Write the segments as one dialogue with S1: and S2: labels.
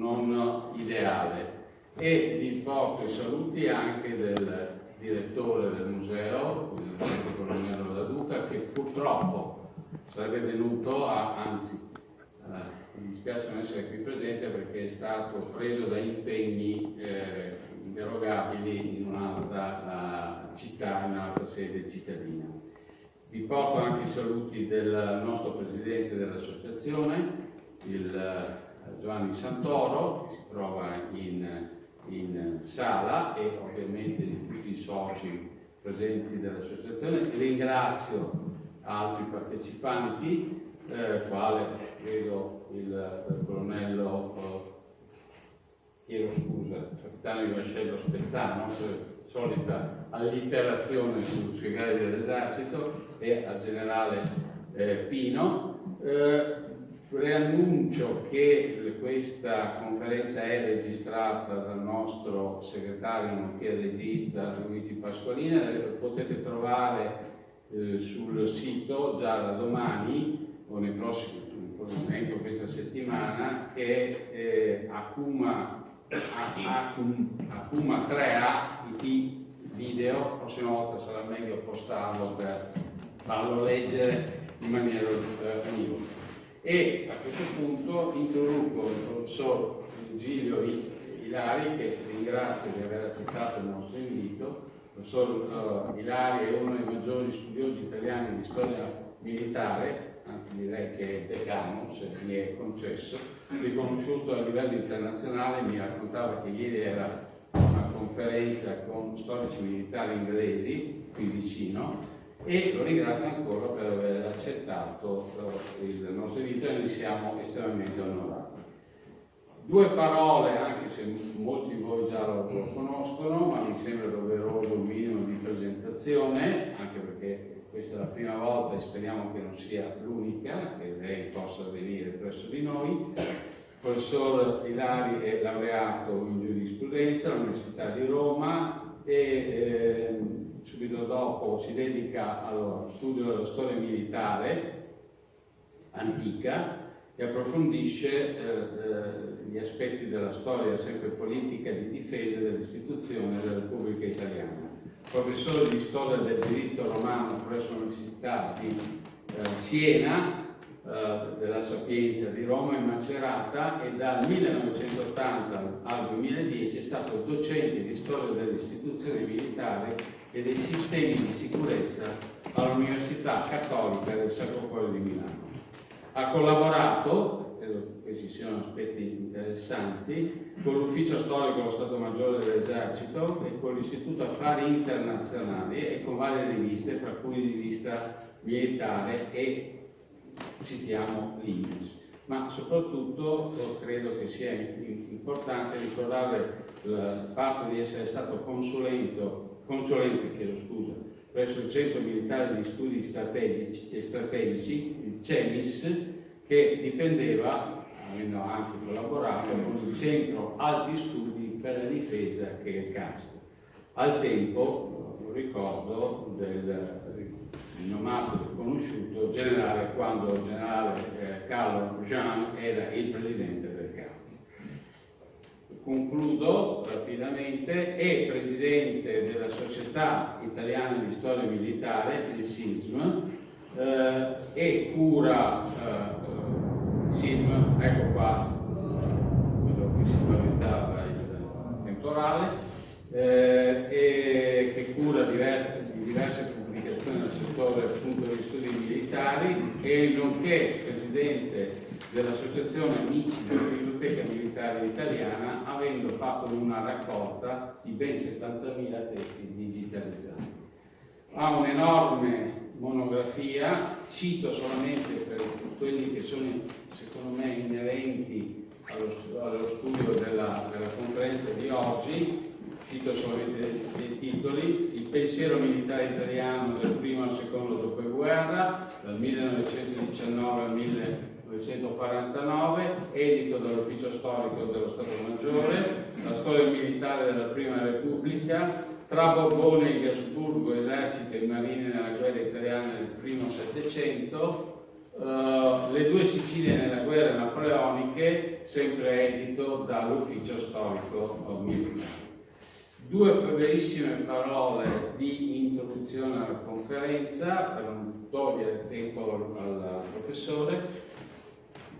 S1: non ideale. E vi porto i saluti anche del direttore del museo, il colonnello Della Duca, che purtroppo sarebbe venuto anzi mi dispiace non essere qui presente perché è stato preso da impegni inderogabili in un'altra città, in un'altra sede cittadina. Vi porto anche i saluti del nostro presidente dell'associazione, il Giovanni Santoro, che si trova in sala, e ovviamente di tutti i soci presenti dell'associazione. Ringrazio altri partecipanti, quale vedo il colonnello, chiedo scusa, capitano di vascello Spezzano, solita allitterazione sui gradi dell'esercito, e al generale Pino. Preannuncio che questa conferenza è registrata dal nostro segretario nonché regista Luigi Pasqualina. Potete trovare sul sito già da domani o nei prossimi momenti, questa settimana, che Akuma 3A IT video. La prossima volta sarà meglio postarlo per farlo leggere in maniera univoca. E a questo punto introduco il professor Virgilio Ilari, che ringrazio di aver accettato il nostro invito. Il professor Ilari è uno dei maggiori studiosi italiani di storia militare, anzi direi che è decano, se mi è concesso, riconosciuto a livello internazionale. Mi raccontava che ieri era una conferenza con storici militari inglesi qui vicino, e lo ringrazio ancora per aver accettato il nostro invito e ne siamo estremamente onorati. Due parole, anche se molti di voi già lo conoscono, ma mi sembra doveroso un minimo di presentazione, anche perché questa è la prima volta e speriamo che non sia l'unica che lei possa venire presso di noi. Il professor Ilari è laureato in giurisprudenza all'Università di Roma e subito dopo si dedica allo studio della storia militare antica e approfondisce gli aspetti della storia sempre politica e di difesa dell'istituzione della Repubblica Italiana. Professore di storia del diritto romano presso l'Università di Siena, della Sapienza di Roma in Macerata, e dal 1980 al 2010 è stato docente di storia delle istituzioni militari e dei sistemi di sicurezza all'Università Cattolica del Sacro Cuore di Milano. Ha collaborato, credo che questi siano aspetti interessanti, con l'Ufficio Storico dello Stato Maggiore dell'Esercito e con l'Istituto Affari Internazionali e con varie riviste, fra cui Rivista Militare e citiamo l'Indes. Ma soprattutto credo che sia importante ricordare il fatto di essere stato consulente presso il Centro Militare di Studi Strategici, il CEMIS, che dipendeva, avendo anche collaborato, con il Centro Alti Studi per la Difesa, che è il CAST. Al tempo, lo ricordo, del rinomato e conosciuto generale, quando il generale Carlo Jean era il presidente del CAST. Concludo rapidamente. È presidente della Società Italiana di Storia Militare, il SISM, e cura SISM, ecco qua quello che si spaventava il temporale, e che cura diverse pubblicazioni nel settore appunto degli studi militari, e nonché presidente dell'Associazione Amici della Biblioteca Militare Italiana, avendo fatto una raccolta di ben 70.000 testi digitalizzati. Ha un'enorme monografia, cito solamente per quelli che sono secondo me inerenti allo studio della conferenza di oggi, cito solamente dei titoli: Il pensiero militare italiano dal primo al secondo dopoguerra, dal 1919 al 1949, edito dall'Ufficio Storico dello Stato Maggiore, La storia militare della Prima Repubblica, tra Borbone e Gasburgo, esercito e marine nella guerra italiana del primo Settecento, Le due Sicilie nelle guerre napoleoniche, sempre edito dall'Ufficio Storico Militare. Due brevissime parole di introduzione alla conferenza per non togliere tempo al professore.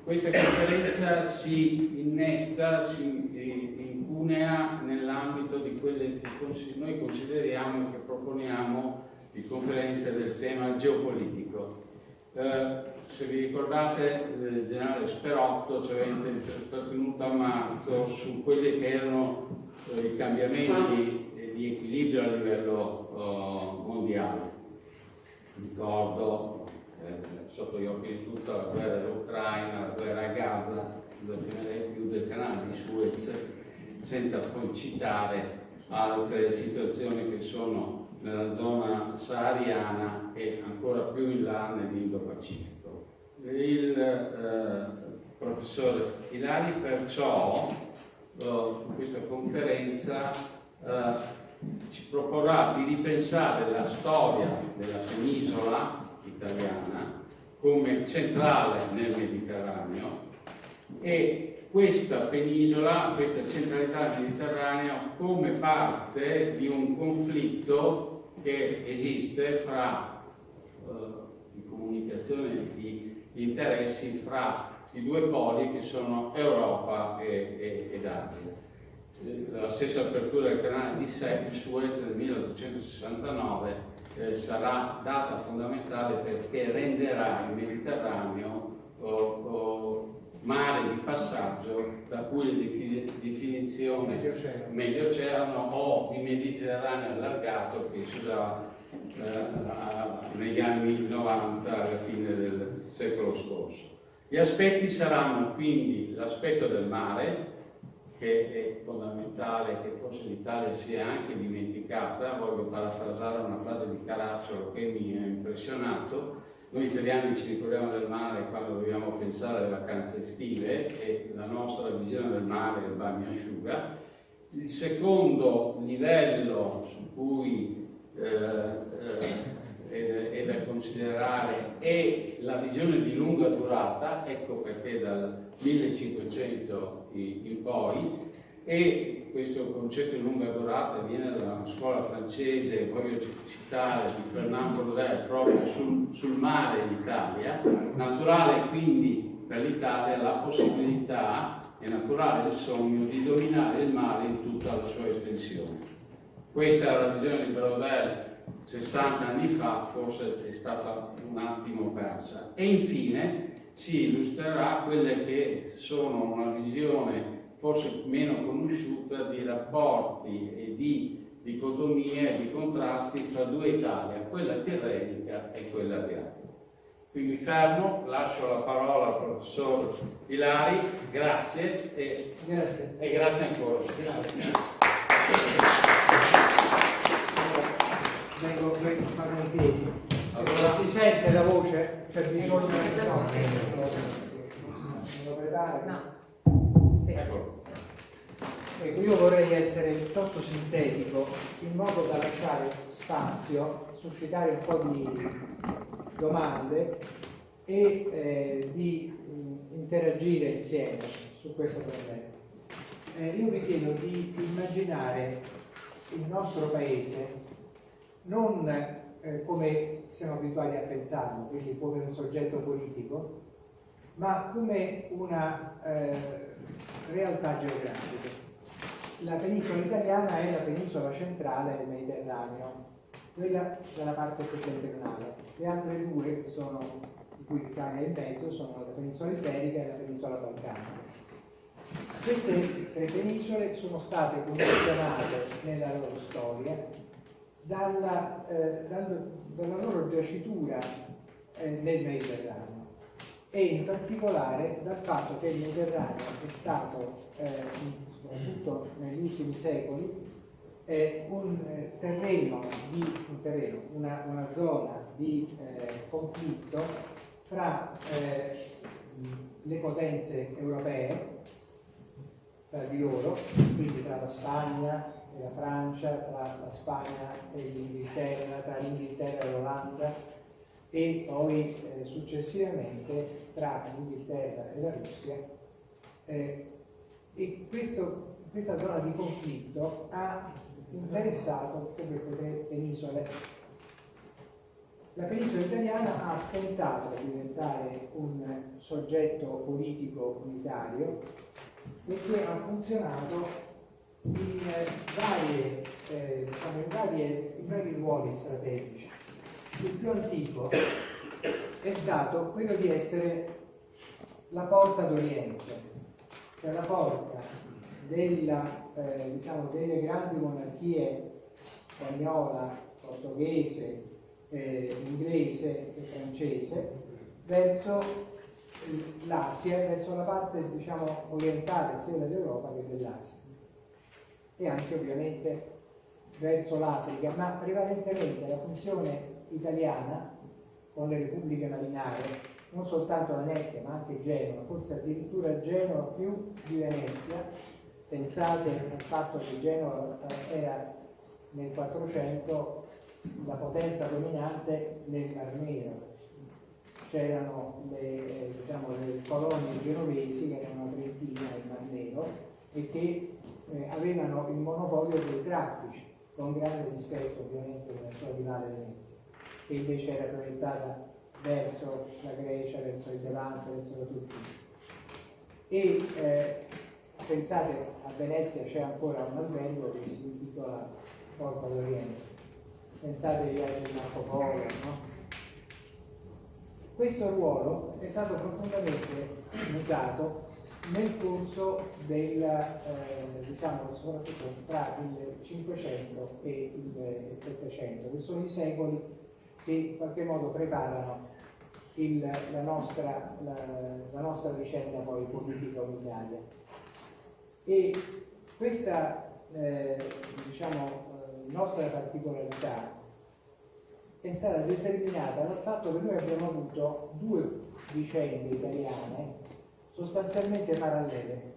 S1: Questa conferenza si innesta, si incunea nell'ambito di quelle che noi consideriamo e che proponiamo di conferenze del tema geopolitico. Se vi ricordate, il generale Sperotto ci aveva intrattenuto a marzo su quelli che erano i cambiamenti di equilibrio a livello mondiale. Ricordo sotto gli occhi di tutta la guerra dell'Ucraina, la guerra a Gaza, più del canale di Suez, senza poi citare altre situazioni che sono nella zona sahariana e ancora più in là nell'Indo-Pacifico. Il professor Ilari perciò in questa conferenza ci proporrà di ripensare la storia della penisola italiana come centrale nel Mediterraneo e questa penisola, questa centralità del Mediterraneo come parte di un conflitto che esiste fra di comunicazione di interessi fra i due poli che sono Europa ed Asia. La stessa apertura del canale di Suez nel 1869 sarà data fondamentale perché renderà il Mediterraneo mare di passaggio, da cui la definizione medio oceano o di Mediterraneo allargato che si usava negli anni 90 alla fine del secolo scorso. Gli aspetti saranno quindi l'aspetto del mare, che è fondamentale, che forse l'Italia si è anche dimenticata. Voglio parafrasare una frase di Caracciolo che mi ha impressionato. Noi italiani ci ricordiamo del mare quando dobbiamo pensare alle vacanze estive e la nostra visione del mare è il bagnasciuga. Il secondo livello su cui è da considerare è la visione di lunga durata, ecco perché dal 1500 in poi, e questo concetto di lunga durata viene da una scuola francese, voglio citare, di Fernand Braudel, proprio sul mare in Italia. Naturale quindi per l'Italia la possibilità, è naturale il sogno di dominare il mare in tutta la sua estensione. Questa è la visione di Braudel 60 anni fa, forse è stata un attimo persa. E infine si illustrerà quelle che sono una visione forse meno conosciuta di rapporti e di dicotomie e di contrasti fra due Italia, quella tirrenica e quella adriatica. Qui mi fermo, lascio la parola al professor Ilari, grazie e grazie ancora. Grazie.
S2: Vengo a fare in piedi. Allora, si sente la voce? C'è bisogno di lo preparo?
S3: No. Sì.
S2: Ecco, io vorrei essere piuttosto sintetico in modo da lasciare spazio, suscitare un po' di domande e di interagire insieme su questo problema. Io vi chiedo di immaginare il nostro paese non come siamo abituati a pensarlo, quindi come un soggetto politico, ma come una realtà geografica. La penisola italiana è la penisola centrale del Mediterraneo, quella della parte settentrionale. Le altre due, di cui l'Italia è in mezzo, sono la penisola iberica e la penisola balcanica. Queste tre penisole sono state condizionate nella loro storia dalla loro giacitura nel Mediterraneo e in particolare dal fatto che il Mediterraneo è stato, soprattutto negli ultimi secoli, una zona di conflitto fra le potenze europee, tra di loro, quindi tra la Spagna e la Francia, tra la Spagna e l'Inghilterra, tra l'Inghilterra e l'Olanda, e poi successivamente tra l'Inghilterra e la Russia. E questa zona di conflitto ha interessato tutte queste tre penisole. La penisola italiana ha stentato a diventare un soggetto politico unitario perché ha funzionato in vari ruoli strategici. Il più antico è stato quello di essere la porta d'Oriente, cioè la porta delle grandi monarchie spagnola, portoghese, inglese e francese verso l'Asia, verso la parte orientale sia dell'Europa che dell'Asia, e anche ovviamente verso l'Africa, ma prevalentemente la funzione italiana con le repubbliche marinare, non soltanto Venezia ma anche Genova, forse addirittura Genova più di Venezia. Pensate al fatto che Genova era nel 400 la potenza dominante nel Mar Nero. C'erano le colonie genovesi che erano a Trentina nel Mar Nero e che avevano il monopolio dei traffici, con grande rispetto ovviamente della sua rivale Venezia, che invece era proiettata verso la Grecia, verso il Levante, verso la Turchia. E pensate, a Venezia c'è ancora un albergo che si intitola Porta d'Oriente. Pensate ai viaggi di Marco Polo, no? Questo ruolo è stato profondamente mutato nel corso soprattutto tra il 500 e il 700, che sono i secoli che in qualche modo preparano la nostra vicenda poi politica unitaria. E questa nostra particolarità è stata determinata dal fatto che noi abbiamo avuto due vicende italiane sostanzialmente parallele.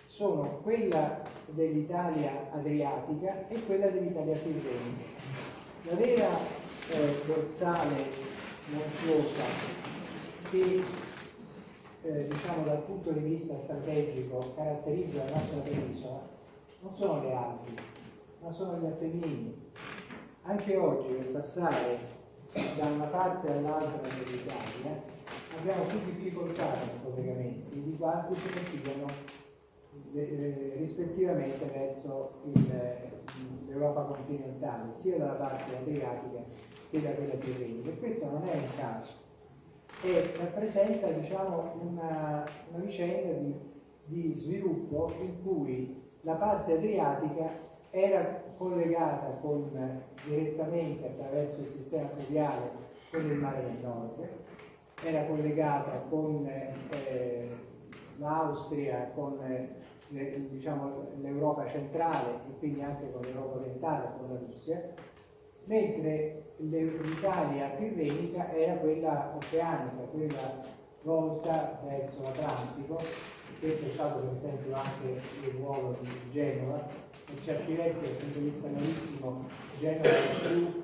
S2: Sono quella dell'Italia adriatica e quella dell'Italia tirrenica. La vera dorsale montuosa che dal punto di vista strategico caratterizza la nostra penisola non sono le Alpi, ma sono gli Appennini. Anche oggi, per passare da una parte all'altra dell'Italia, abbiamo più difficoltà nei collegamenti di quanti ce ne siano rispettivamente verso l'Europa continentale, sia dalla parte adriatica che da quella tirrenica. E questo non è un caso, e rappresenta una vicenda di sviluppo in cui la parte adriatica era collegata direttamente attraverso il sistema fluviale con il mare del Nord, era collegata con l'Austria, con l'Europa centrale e quindi anche con l'Europa orientale, con la Russia, mentre l'Italia tirrenica era quella oceanica, quella volta verso l'Atlantico. Questo è stato per esempio anche il ruolo di Genova. Per certi versi dal punto di vista marittimo Genova è più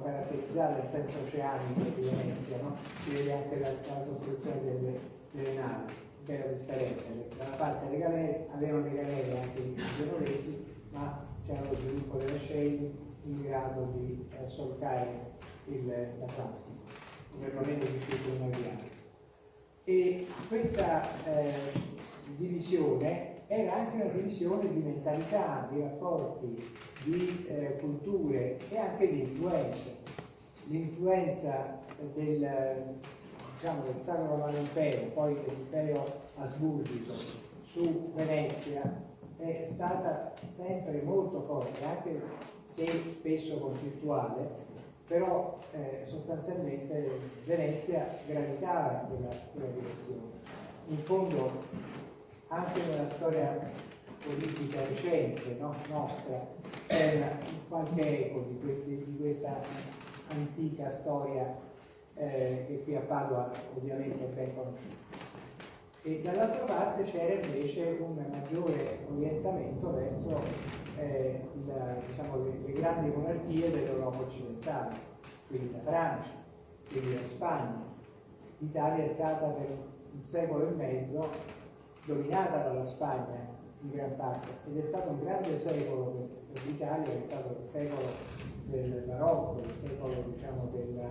S2: caratterizzata in senso oceanico di Venezia, no? Si vede anche dalla costruzione delle navi, che era differente. Dalla parte delle galere avevano le galere anche i genovesi, ma c'era lo sviluppo delle scelle in grado di solcare l'Atlantico, perlomeno di circumnavigare. E questa divisione era anche una divisione di mentalità, di rapporti, di culture e anche di influenze. L'influenza del Sacro Romano Impero, poi dell'Impero Asburgico su Venezia è stata sempre molto forte, anche se spesso conflittuale, però sostanzialmente Venezia gravitava in quella direzione. In fondo anche nella storia politica recente, no? Nostra, c'è qualche eco di questa antica storia che qui a Padova ovviamente è ben conosciuta. E dall'altra parte c'era invece un maggiore orientamento verso le grandi monarchie dell'Europa occidentale. quindi la Francia, quindi la Spagna. L'Italia è stata per un secolo e mezzo dominata dalla Spagna in gran parte ed è stato un grande secolo per l'Italia, è stato il secolo del barocco, il secolo diciamo in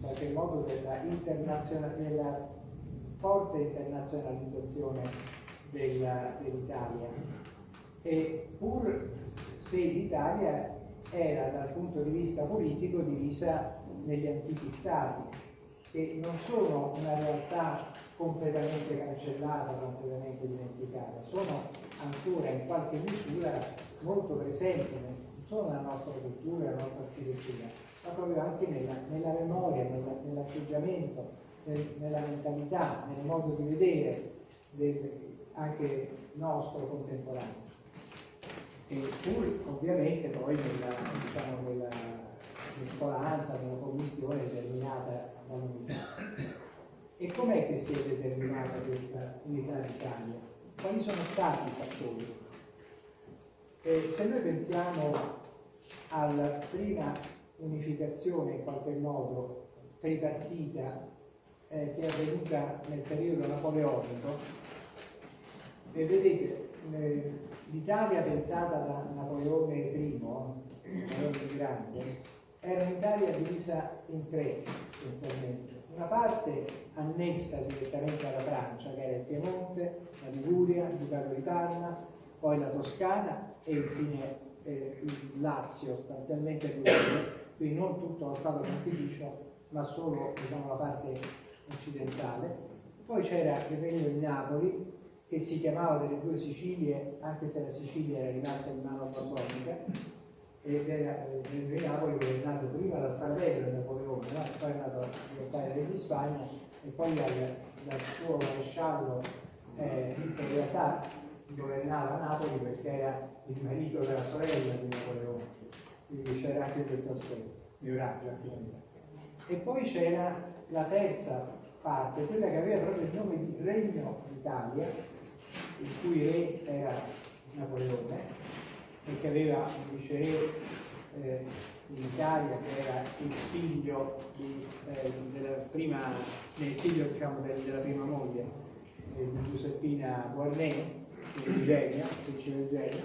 S2: qualche modo della forte internazionalizzazione dell'Italia. E pur se l'Italia era dal punto di vista politico divisa negli antichi stati, che non sono una realtà completamente cancellata, completamente dimenticata, sono ancora in qualche misura molto presenti, non solo nella nostra cultura, nella nostra architettura, ma proprio anche nella memoria, nell'atteggiamento, nella mentalità, nel modo di vedere anche nostro contemporaneo. E pur ovviamente poi nella mescolanza, nella commistione determinata dall'unità. E com'è che si è determinata questa unità d'Italia? Quali sono stati i fattori? Se noi pensiamo alla prima unificazione in qualche modo tripartita che è avvenuta nel periodo napoleonico, e vedete l'Italia pensata da Napoleone I, Napoleone il Grande, era un'Italia divisa in tre essenzialmente. Una parte annessa direttamente alla Francia, che era il Piemonte, la Liguria, il Ducato di Parma, poi la Toscana e infine il Lazio, sostanzialmente l'Umbria, quindi non tutto lo Stato Pontificio, ma solo diciamo, la parte occidentale. Poi c'era il Regno di Napoli, che si chiamava delle due Sicilie, anche se la Sicilia era rimasta in mano borbonica, ed era il Regno di Napoli che è nato prima dal fratello di Napoleone, no? Poi è nato al re di Spagna e poi dal suo maresciallo in realtà governava Napoli perché era il marito della sorella di Napoleone, quindi c'era anche questo aspetto, e poi c'era la terza parte, quella che aveva proprio il nome di Regno d'Italia, il cui re era Napoleone e che aveva un viceré in Italia che era il figlio della prima moglie di Giuseppina Guarneri, Eugenia, principe Eugenia,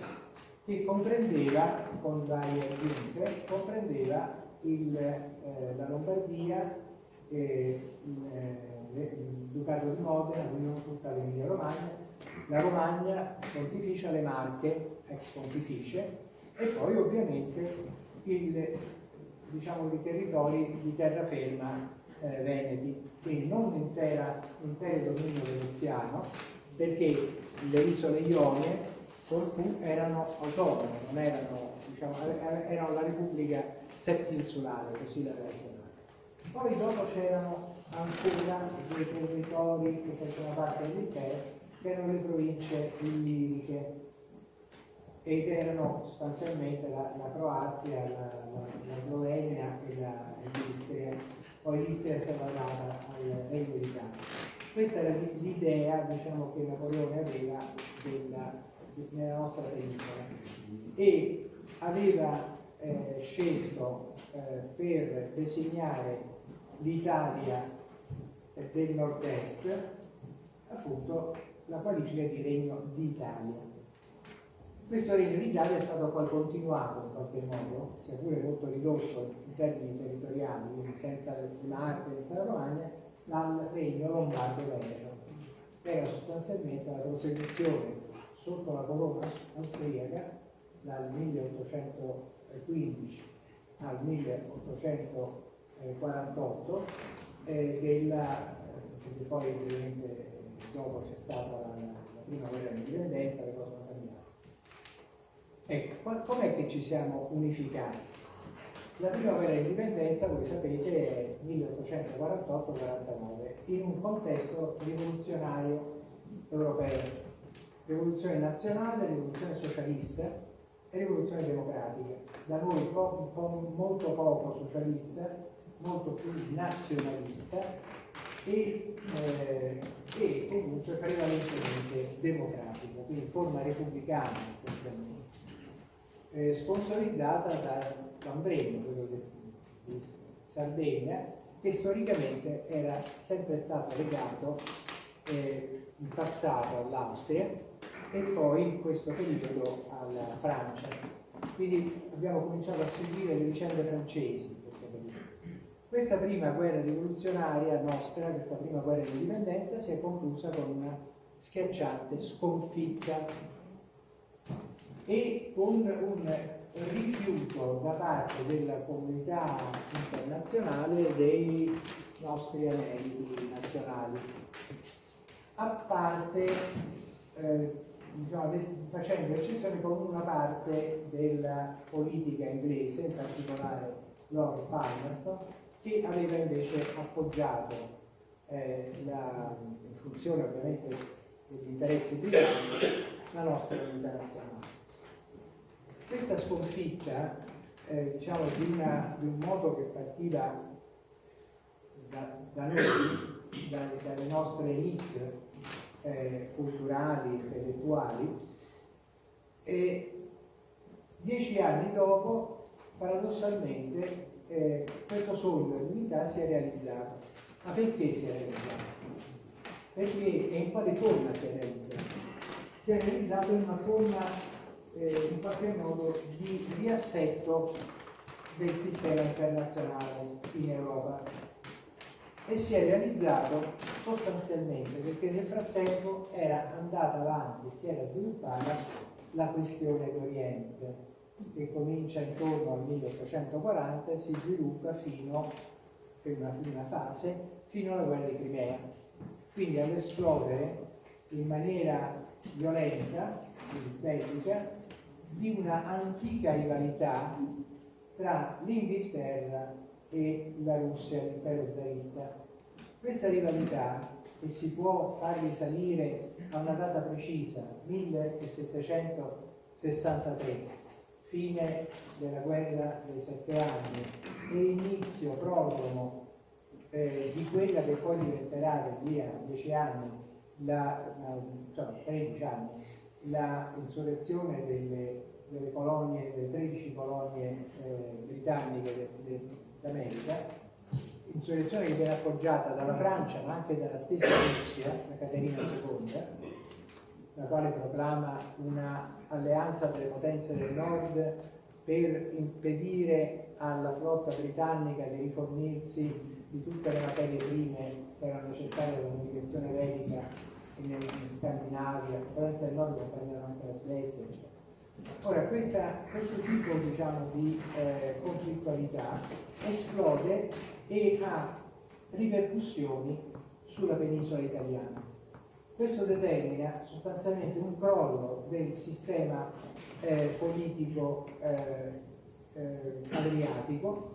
S2: che comprendeva con varie giunte, comprendeva la Lombardia, il Ducato di Modena, quindi non tutta l'Emilia Romagna, la Romagna Pontificia, le Marche ex Pontificie e poi ovviamente i territori di terraferma veneti, quindi non l'intero dominio veneziano, perché le isole Ionie erano autonome, non erano, erano la Repubblica Septinsulare, così la chiamata. Poi dopo c'erano ancora dei territori che facevano parte dell'impero, che erano le province illiriche, ed erano sostanzialmente la Croazia, la Slovenia e l'Istria. Poi l'Istria è stata data al Regno d'Italia. Questa era l'idea che Napoleone aveva nella nostra penisola e aveva scelto per designare l'Italia del nord-est appunto la qualifica di Regno d'Italia. Questo Regno d'Italia è stato poi continuato in qualche modo, sia pure molto ridotto in termini territoriali, quindi senza le Marche, senza la Romagna, dal Regno Lombardo-Veneto. Era sostanzialmente la prosecuzione sotto la corona austriaca dal 1815 al 1848, perché poi ovviamente dopo c'è stata la prima guerra di indipendenza, le cose sono cambiate. Ecco, com'è che ci siamo unificati? La prima guerra di indipendenza, voi sapete, è 1848-49, in un contesto rivoluzionario europeo. Rivoluzione nazionale, rivoluzione socialista e rivoluzione democratica. Da noi molto poco socialista, molto più nazionalista e comunque prevalentemente democratica, quindi in forma repubblicana essenzialmente, sponsorizzata da Lambreno, quello che Sardegna, che storicamente era sempre stato legato in passato all'Austria e poi in questo periodo alla Francia. Quindi abbiamo cominciato a seguire le vicende francesi in questo periodo. Questa prima guerra rivoluzionaria nostra, questa prima guerra di indipendenza, si è conclusa con una schiacciante sconfitta e con un rifiuto da parte della comunità internazionale dei nostri anelli nazionali, a parte diciamo, facendo eccezione con una parte della politica inglese, in particolare Lord Palmerston, che aveva invece appoggiato in funzione ovviamente degli interessi britannici la nostra comunità nazionale. Questa sconfitta diciamo di un modo che partiva da noi, dalle nostre elite culturali, intellettuali, e 10 anni dopo, paradossalmente, questo sogno di unità si è realizzato. Ma perché si è realizzato? Perché e in quale forma si è realizzato? Si è realizzato in una forma in qualche modo di riassetto del sistema internazionale in Europa, e si è realizzato sostanzialmente perché nel frattempo era andata avanti, si era sviluppata la questione d'Oriente, che comincia intorno al 1840 e si sviluppa fino in una prima fase fino alla guerra di Crimea, quindi all'esplodere in maniera violenta, bellica, di una antica rivalità tra l'Inghilterra e la Russia, l'impero zarista. Questa rivalità, che si può far risalire a una data precisa, 1763, fine della guerra dei 7 anni e inizio prodromo di quella che poi diventerà per via 10 anni, 13 anni, la insurrezione delle colonie, delle 13 colonie britanniche d'America, insurrezione che viene appoggiata dalla Francia ma anche dalla stessa Russia, la Caterina II, la quale proclama un'alleanza delle potenze del nord per impedire alla flotta britannica di rifornirsi di tutte le materie prime che erano necessarie alla comunicazione bellica in Scandinavia, la potenza del nord comprendono anche la Svezia, eccetera. Ora, questo tipo diciamo, di conflittualità esplode e ha ripercussioni sulla penisola italiana. Questo determina sostanzialmente un crollo del sistema politico adriatico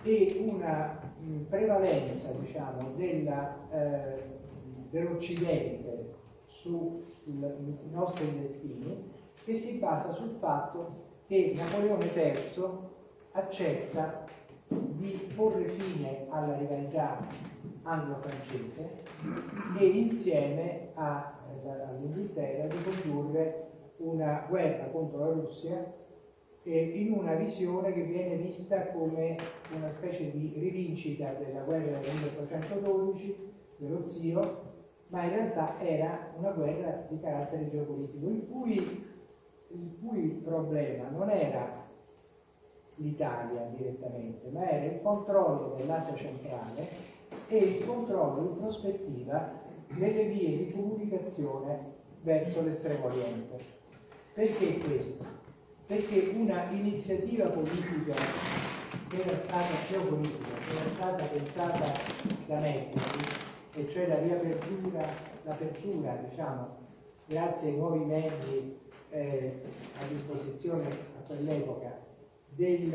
S2: e una prevalenza diciamo, dell'Occidente sui nostri destini, che si basa sul fatto che Napoleone III accetta di porre fine alla rivalità anglo-francese e insieme all'Inghilterra di condurre una guerra contro la Russia in una visione che viene vista come una specie di rivincita della guerra del 1812 dello zio, ma in realtà era una guerra di carattere geopolitico il cui problema non era l'Italia direttamente, ma era il controllo dell'Asia centrale e il controllo in prospettiva delle vie di comunicazione verso l'estremo oriente. Perché questo? Perché una iniziativa politica che era stata geopolitica, che era stata pensata da Medici, e cioè la l'apertura, diciamo, grazie ai nuovi mezzi a disposizione a quell'epoca, del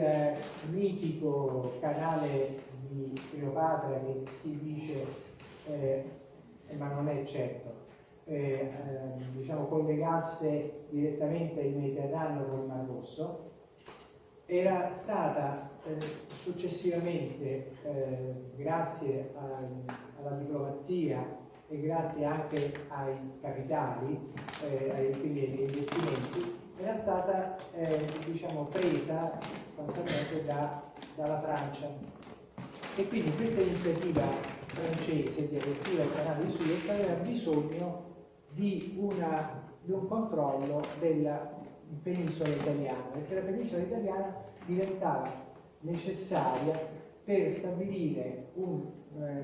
S2: mitico canale di Cleopatra che si dice, ma non è certo, diciamo collegasse direttamente il Mediterraneo con il Mar Rosso, era stata successivamente, grazie alla diplomazia e grazie anche ai capitali, quindi agli investimenti, era stata diciamo, presa sostanzialmente dalla Francia E quindi questa iniziativa francese di apertura del canale di Suez aveva bisogno di un controllo della penisola italiana, perché la penisola italiana diventava necessaria per stabilire un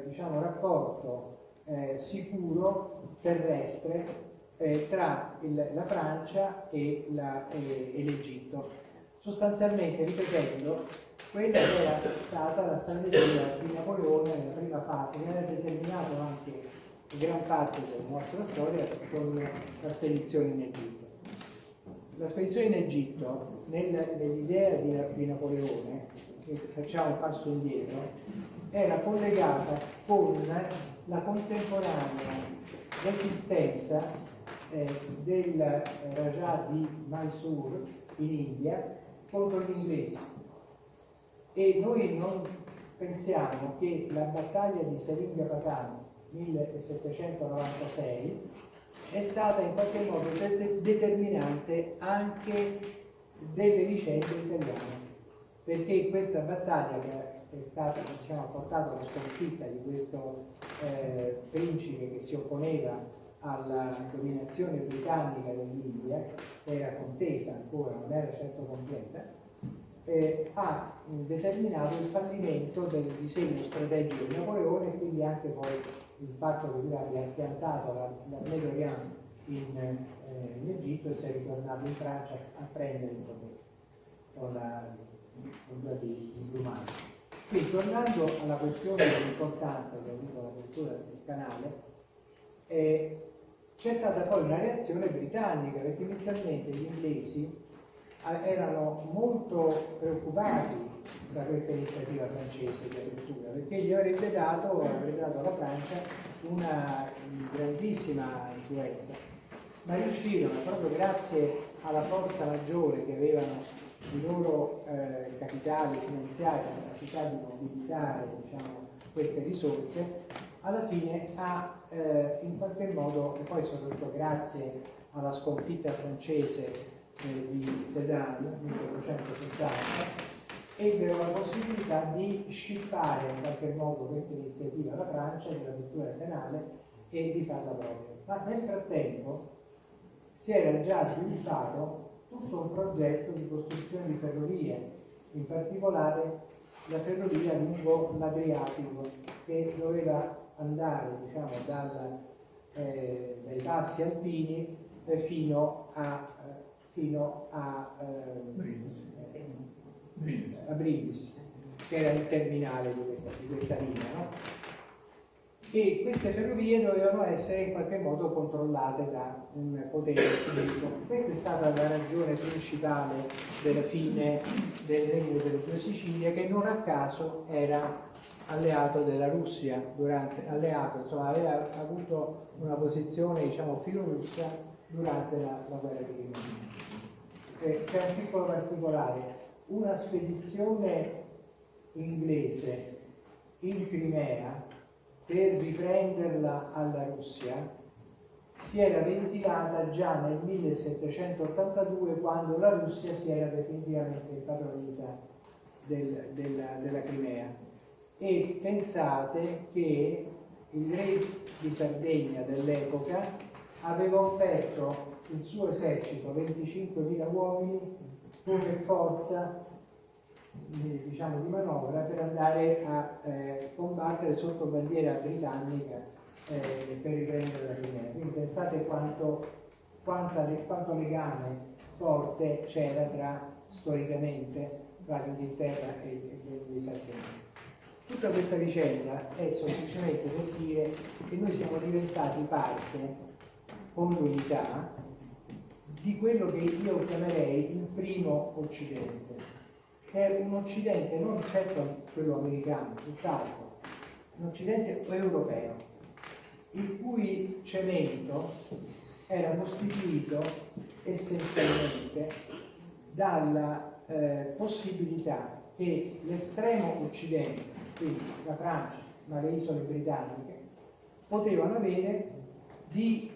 S2: diciamo, rapporto sicuro terrestre tra la Francia e l'Egitto. Sostanzialmente, ripetendo, quella era stata la strategia di Napoleone nella prima fase, che aveva determinato anche gran parte della nostra storia con la spedizione in Egitto. La spedizione in Egitto, nell'idea di Napoleone, e facciamo un passo indietro, era collegata con la contemporanea resistenza del Raja di Mysore in India contro gli inglesi. E noi non pensiamo che la battaglia di Seringapatam 1796 è stata in qualche modo determinante anche delle vicende italiane, perché questa battaglia, che è stata, diciamo, ha portato alla sconfitta di questo principe che si opponeva alla dominazione britannica dell'India, era contesa ancora, non era certo completa, ha determinato il fallimento del disegno strategico di Napoleone e quindi anche poi il fatto che lui abbia piantato l'armée d'Orient in Egitto e sia ritornato in Francia a prendere il potere con la di Blumano. Quindi, tornando alla questione dell'importanza che ha avuto l'apertura del canale, c'è stata poi una reazione britannica, perché inizialmente gli inglesi erano molto preoccupati da questa iniziativa francese di apertura, perché gli avrebbe dato alla Francia una grandissima influenza, ma riuscirono, proprio grazie alla forza maggiore che avevano i loro capitali finanziari, la capacità di mobilitare, diciamo, queste risorse, alla fine in qualche modo, e poi soprattutto grazie alla sconfitta francese di Sedan nel 1870, ebbero la possibilità di scippare in qualche modo questa iniziativa alla Francia dell'apertura del canale e di farla propria. Ma nel frattempo si era già sviluppato tutto un progetto di costruzione di ferrovie, in particolare la ferrovia lungo l'Adriatico, che doveva andare, diciamo, dai passi alpini fino a Brindisi, che era il terminale di questa linea, no? E queste ferrovie dovevano essere in qualche modo controllate da un potere pubblico. Questa è stata la ragione principale della fine del Regno delle Due Sicilie, che non a caso era alleato della Russia, insomma, aveva avuto una posizione, diciamo, filorussa durante la guerra di Crimea. C'è un piccolo particolare: una spedizione inglese in Crimea per riprenderla alla Russia si era ventilata già nel 1782, quando la Russia si era definitivamente impadronita della Crimea. E pensate che il re di Sardegna dell'epoca aveva offerto il suo esercito, 25.000 uomini, come forza, diciamo, di manovra per andare a combattere sotto bandiera britannica per riprendere la Crimea. Quindi pensate quanto legame forte c'era storicamente tra l'Inghilterra e gli Stati Uniti. Tutta questa vicenda è semplicemente per dire che noi siamo diventati parte, con l'unità, di quello che io chiamerei il primo Occidente, che è un Occidente non certo quello americano, tutt'altro, un Occidente europeo, il cui cemento era costituito essenzialmente dalla possibilità che l'estremo Occidente, quindi la Francia, ma le isole britanniche, potevano avere di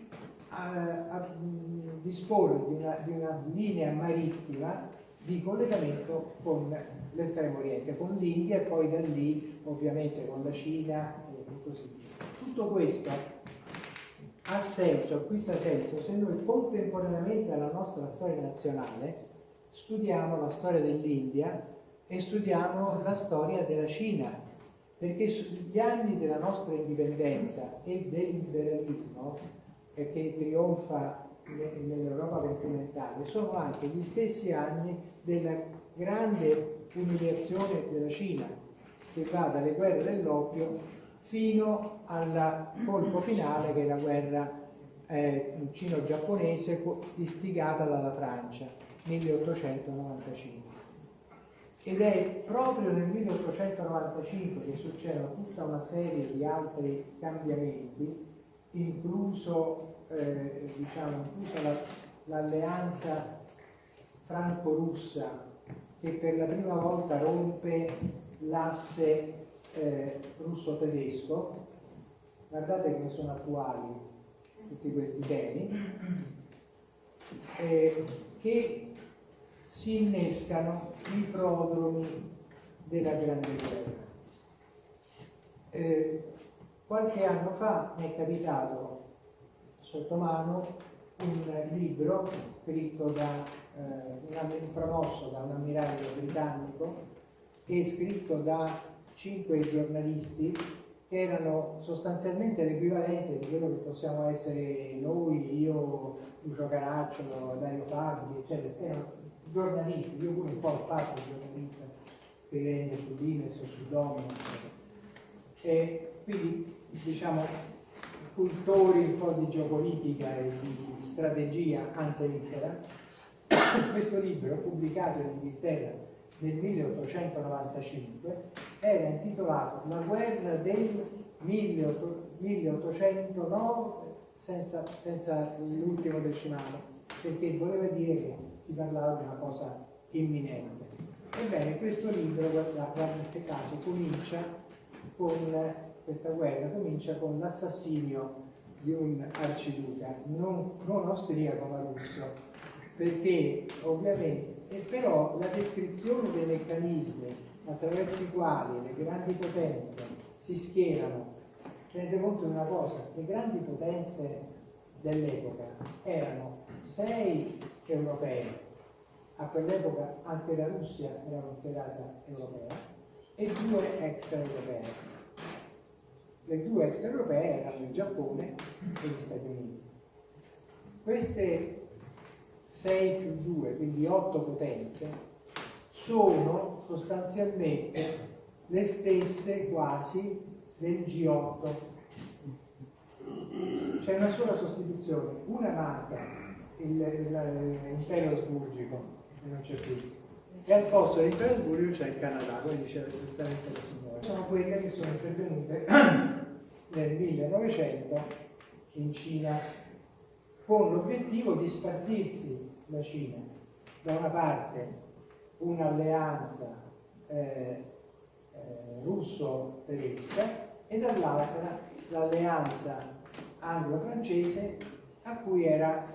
S2: disporre di una linea marittima di collegamento con l'estremo oriente, con l'India e poi da lì ovviamente con la Cina e così via. Tutto questo ha senso, acquista senso se noi contemporaneamente alla nostra storia nazionale studiamo la storia dell'India e studiamo la storia della Cina, perché gli anni della nostra indipendenza e del liberalismo che trionfa nell'Europa continentale sono anche gli stessi anni della grande umiliazione della Cina, che va dalle guerre dell'oppio fino al colpo finale, che è la guerra cino-giapponese istigata dalla Francia, 1895. Ed è proprio nel 1895 che succedono tutta una serie di altri cambiamenti, incluso l'alleanza franco-russa, che per la prima volta rompe l'asse russo-tedesco. Guardate che sono attuali tutti questi temi, che si innescano i prodromi della Grande Guerra. Qualche anno fa mi è capitato sotto mano un libro scritto promosso da un ammiraglio britannico e scritto da 5 giornalisti che erano sostanzialmente l'equivalente di quello che possiamo essere noi, io, Lucio Caracciolo, Dario Fabri, eccetera. Erano giornalisti, io pure un po' ho fatto il giornalista scrivendo su Limes o su Domino, e quindi cultori un po' di geopolitica e di strategia ante litteram. Questo libro, pubblicato in Inghilterra nel 1895, era intitolato La guerra del 1809 senza l'ultimo decimale, perché voleva dire che si parlava di una cosa imminente. Ebbene, questo libro, guardate in questo caso, questa guerra comincia con l'assassinio di un arciduca, non austriaco ma russo, perché ovviamente, però la descrizione dei meccanismi attraverso i quali le grandi potenze si schierano, tenete conto di una cosa: le grandi potenze dell'epoca erano 6 europee, a quell'epoca anche la Russia era considerata europea, e 2 extraeuropee. Le 2 extraeuropee erano il Giappone e gli Stati Uniti. Queste 6 più 2, quindi 8 potenze, sono sostanzialmente le stesse quasi del G8. C'è una sola sostituzione, una manca, l'impero asburgico, e non c'è più, e al posto dell'impero asburgico c'è il Canada, quindi c'è giustamente la signora. Sono quelle che sono intervenute nel 1900 in Cina con l'obiettivo di spartirsi la Cina, da una parte un'alleanza russo-tedesca e dall'altra l'alleanza anglo-francese, a cui era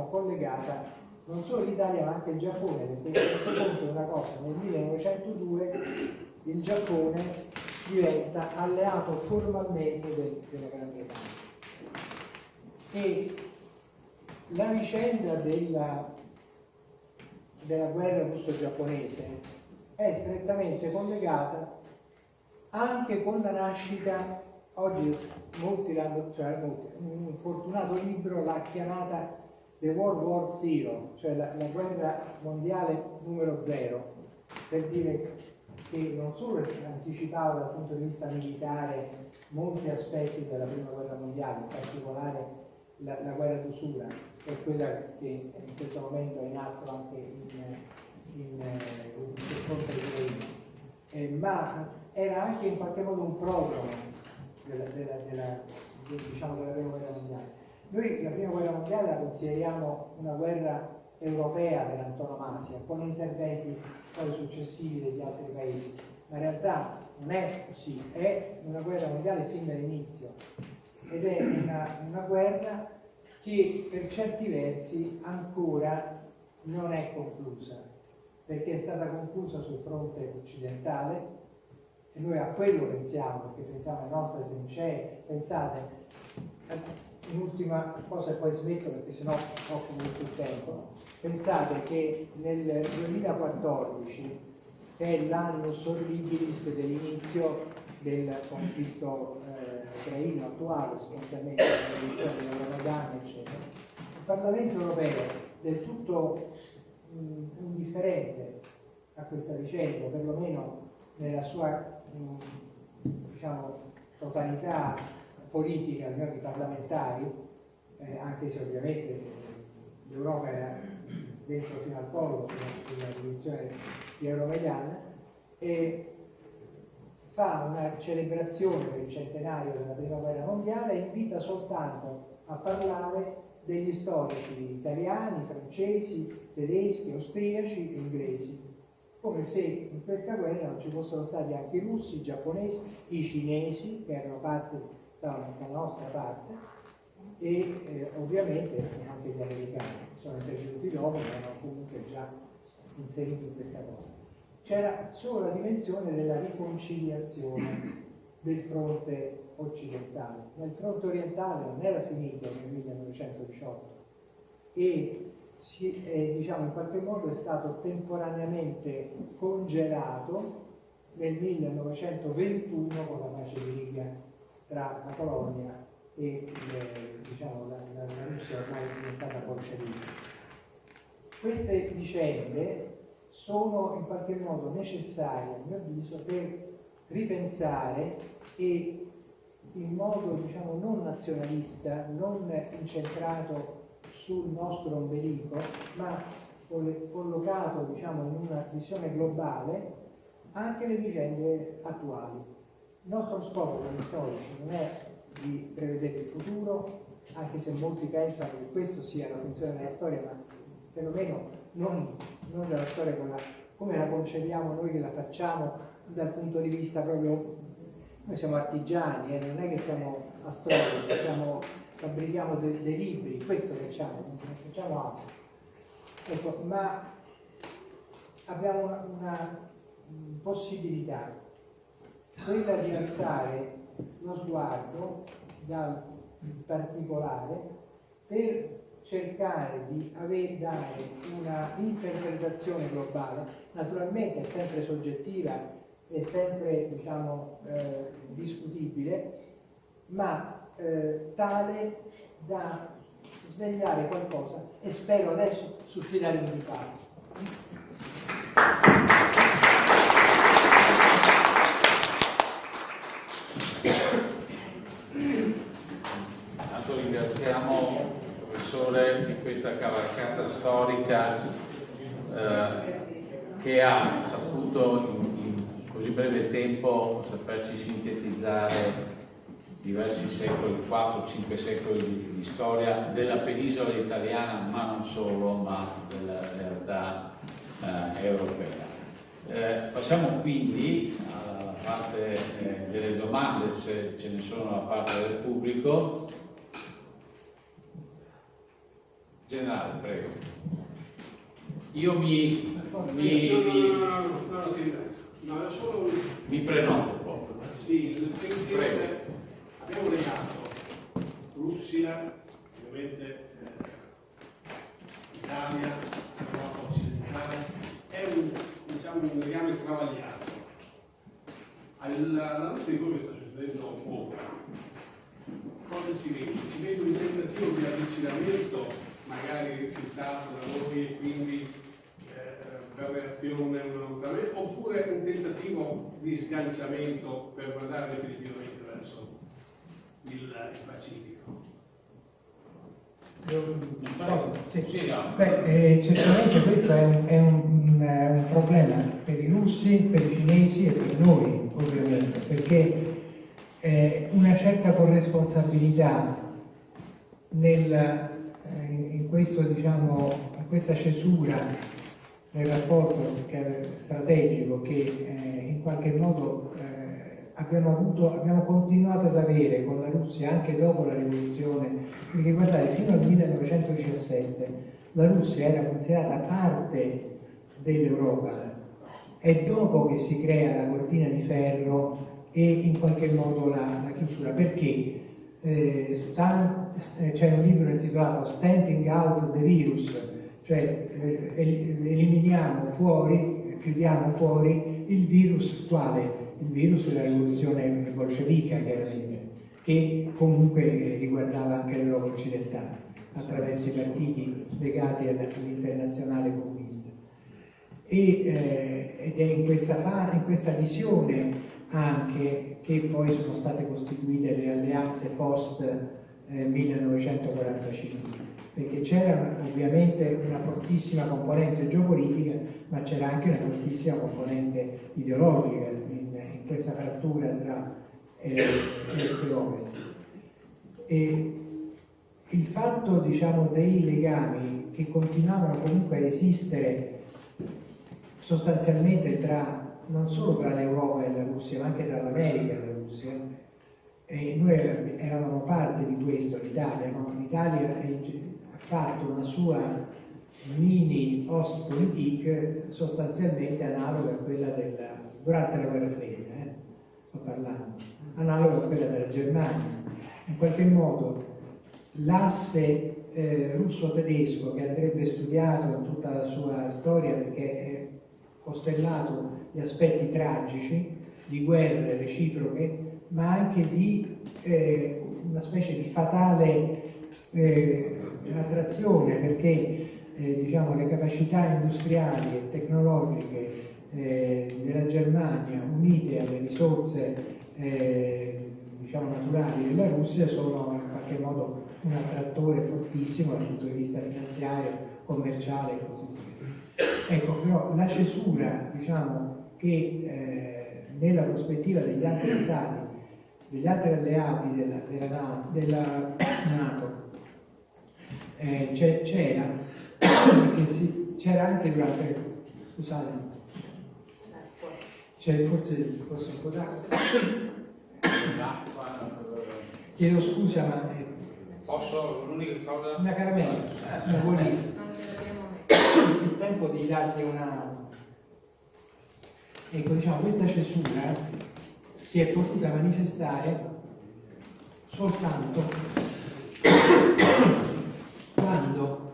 S2: collegata non solo l'Italia ma anche il Giappone, perché tenete conto di una cosa: nel 1902 il Giappone diventa alleato formalmente della Gran Bretagna. E la vicenda della guerra russo-giapponese è strettamente collegata anche con la nascita, oggi molti un fortunato libro l'ha chiamata The World War Zero, cioè la guerra mondiale numero 0, per dire che non solo anticipava dal punto di vista militare molti aspetti della prima guerra mondiale, in particolare la guerra d'usura, che è quella che in questo momento è in atto anche sul fronte ucraino, ma era anche in qualche modo un prodromo della prima guerra mondiale. Noi la prima guerra mondiale la consideriamo una guerra europea per antonomasia, con interventi poi successivi degli altri paesi, ma in realtà non è così, è una guerra mondiale fin dall'inizio, ed è una guerra che per certi versi ancora non è conclusa. perché è stata conclusa sul fronte occidentale e noi a quello pensiamo, perché pensiamo alle nostre trincee. Pensate, un'ultima cosa e poi smetto perché sennò occupo tutto il tempo. Pensate che nel 2014, che è l'annus horribilis dell'inizio del conflitto ucraino attuale, sostanzialmente l'elezione dell'Euromadan, eccetera, il Parlamento europeo, del tutto indifferente a questa vicenda, perlomeno nella sua diciamo, totalità politica, almeno di parlamentari, anche se ovviamente l'Europa era dentro fino al collo sulla rivoluzione di Euromaidan, e fa una celebrazione per il centenario della prima guerra mondiale e invita soltanto a parlare degli storici italiani, francesi, tedeschi, austriaci e inglesi, come se in questa guerra non ci fossero stati anche i russi, i giapponesi, i cinesi, che erano parte dalla nostra parte, e ovviamente anche gli americani, che sono intervenuti dopo, ma erano comunque già inseriti in questa cosa. C'era solo la dimensione della riconciliazione del fronte occidentale. Nel fronte orientale non era finito nel 1918 e diciamo, in qualche modo è stato temporaneamente congelato nel 1921 con la pace di Riga tra la Polonia e diciamo, la Russia ormai diventata bolscevica. Queste vicende sono in qualche modo necessarie, a mio avviso, per ripensare e in modo diciamo, non nazionalista, non incentrato sul nostro ombelico, ma collocato diciamo, in una visione globale anche le vicende attuali. Il nostro scopo come storici non è di prevedere il futuro, anche se molti pensano che questo sia la funzione della storia, ma perlomeno non della storia come la concepiamo noi che la facciamo dal punto di vista proprio, noi siamo artigiani, non è che siamo astrologi, fabbrichiamo dei libri, questo facciamo, non facciamo altro. Ecco, ma abbiamo una possibilità, quella di alzare lo sguardo dal particolare per cercare di dare una interpretazione globale, naturalmente è sempre soggettiva, è sempre diciamo, discutibile, ma tale da svegliare qualcosa e spero adesso suscitare un dibattito.
S1: Tanto ringraziamo il professore di questa cavalcata storica che ha saputo in così breve tempo saperci sintetizzare diversi secoli, 4-5 secoli di storia della penisola italiana, ma non solo, ma della realtà europea. Passiamo quindi alla parte delle domande, se ce ne sono da parte del pubblico. Generale, prego. Io mi prenoto un po'.
S3: Sì, il pensiero. Abbiamo legato Russia, ovviamente Italia, Europa occidentale, è un legame travagliato. Alla luce di quello che sta succedendo ora, cosa si vede? Si vede un tentativo di avvicinamento, magari rifiutato da voi e quindi per reazione oppure un tentativo di sganciamento per guardare definitivamente verso il Pacifico.
S2: Certamente questo è un problema per i russi, per i cinesi e per noi ovviamente, perché una certa corresponsabilità in questo, diciamo, in questa cesura nel rapporto strategico che in qualche modo abbiamo continuato ad avere con la Russia anche dopo la rivoluzione, perché guardate, fino al 1917 la Russia era considerata parte dell'Europa. È dopo che si crea la cortina di ferro e in qualche modo la chiusura, perché c'è un libro intitolato Stamping Out the Virus, cioè eliminiamo fuori, chiudiamo fuori il virus. Quale? Il virus della rivoluzione bolscevica, chiaramente, che comunque riguardava anche l'Europa occidentale attraverso i partiti legati all'internazionale comunista. Ed è in questa visione anche che poi sono state costituite le alleanze post 1945, perché c'era ovviamente una fortissima componente geopolitica, ma c'era anche una fortissima componente ideologica in questa frattura tra est e ovest. E il fatto, diciamo, dei legami che continuavano comunque a esistere sostanzialmente non solo tra l'Europa e la Russia, ma anche tra l'America e la Russia, e noi eravamo parte di questo, l'Italia, no? L'Italia ha fatto una sua mini Ostpolitik sostanzialmente analoga a quella durante la guerra fredda, sto parlando, analoga a quella della Germania. In qualche modo l'asse russo-tedesco, che andrebbe studiato in tutta la sua storia perché è costellato di aspetti tragici, di guerre reciproche, ma anche di una specie di fatale attrazione, perché diciamo, le capacità industriali e tecnologiche della Germania unite alle risorse diciamo, naturali della Russia sono in qualche modo un attrattore fortissimo dal punto di vista finanziario, commerciale e così via. Ecco, però la cesura, diciamo, che nella prospettiva degli altri stati, degli altri alleati della NATO c'era, perché c'era anche durante, scusate, forse posso un po' d'acqua? Chiedo scusa, ma
S1: posso, l'unica cosa...
S2: una caramella, una buonissima. Il tempo di dargli una... Ecco, diciamo, questa cesura si è potuta manifestare soltanto quando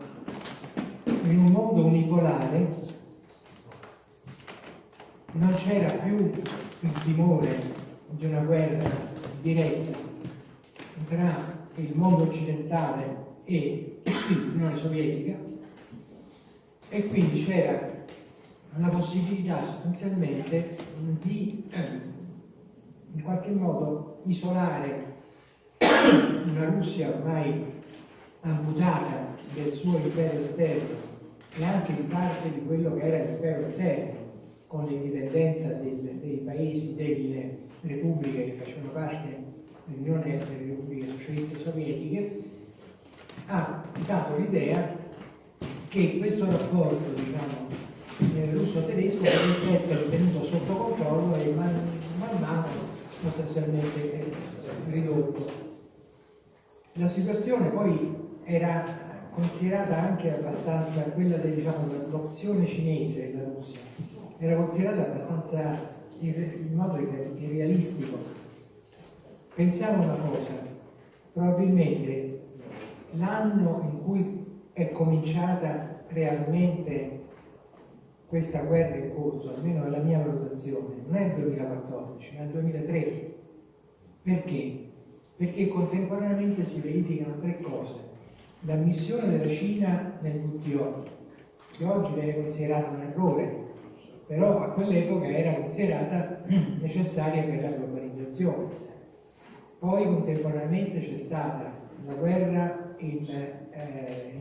S2: in un mondo unipolare non c'era più il timore di una guerra diretta tra il mondo occidentale e l'Unione Sovietica, e quindi c'era la possibilità sostanzialmente di in qualche modo isolare una Russia ormai amputata del suo impero esterno e anche di parte di quello che era l'impero interno, con l'indipendenza dei paesi, delle repubbliche che facevano parte dell'Unione delle Repubbliche Socialiste Sovietiche, ha dato l'idea che questo rapporto, diciamo, russo-tedesco potesse essere tenuto sotto controllo e man mano sostanzialmente ridotto. La situazione poi era considerata anche abbastanza, quella dell'opzione cinese della Russia, era considerata abbastanza in modo irrealistico. Pensiamo una cosa, probabilmente l'anno in cui è cominciata realmente questa guerra in corso, almeno nella mia valutazione, non è il 2014, ma il 2013. Perché? Perché contemporaneamente si verificano tre cose. L'ammissione della Cina nel WTO, che oggi viene considerata un errore, però a quell'epoca era considerata necessaria per la globalizzazione. Poi contemporaneamente c'è stata la guerra in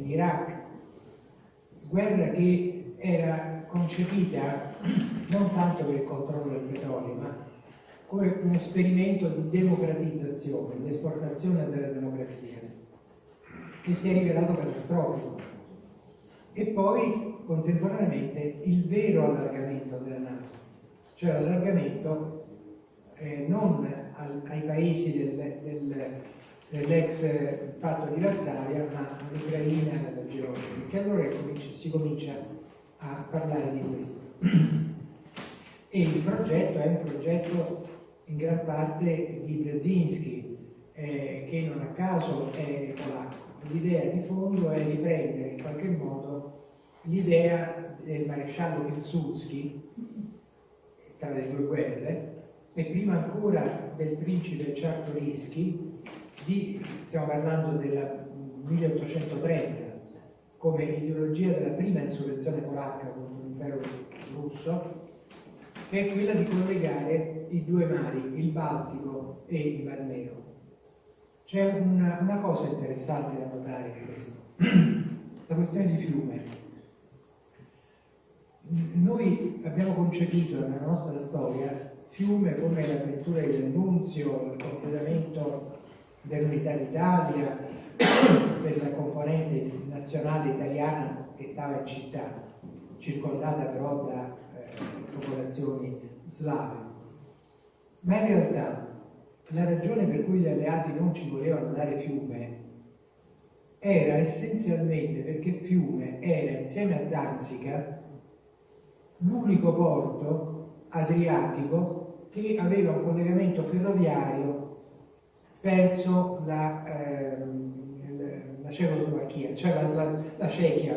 S2: Iraq, guerra che era concepita non tanto per il controllo del petrolio, ma come un esperimento di democratizzazione, di esportazione della democrazia, che si è rivelato catastrofico. E poi contemporaneamente il vero allargamento della NATO, cioè l'allargamento non ai paesi dell'ex patto di Varsavia, ma all'Ucraina e alla Georgia, perché allora si comincia a parlare di questo. E il progetto è un progetto in gran parte di Brzezinski, che non a caso è polacco. L'idea di fondo è riprendere in qualche modo l'idea del maresciallo Pilsudski tra le due guerre, e prima ancora del principe Czartoryski, stiamo parlando del 1830, come ideologia della prima insurrezione polacca contro l'impero russo, che è quella di collegare i due mari, il Baltico e il Mar Nero. C'è una cosa interessante da notare in questo, la questione di fiume. Noi abbiamo concepito nella nostra storia Fiume come l'avventura del Nunzio, il completamento dell'unità d'Italia, della componente nazionale italiana che stava in città, circondata però da popolazioni slave. Ma in realtà la ragione per cui gli alleati non ci volevano dare Fiume era essenzialmente perché Fiume era, insieme a Danzica, l'unico porto adriatico che aveva un collegamento ferroviario verso la Cecoslovacchia, cioè la Cechia,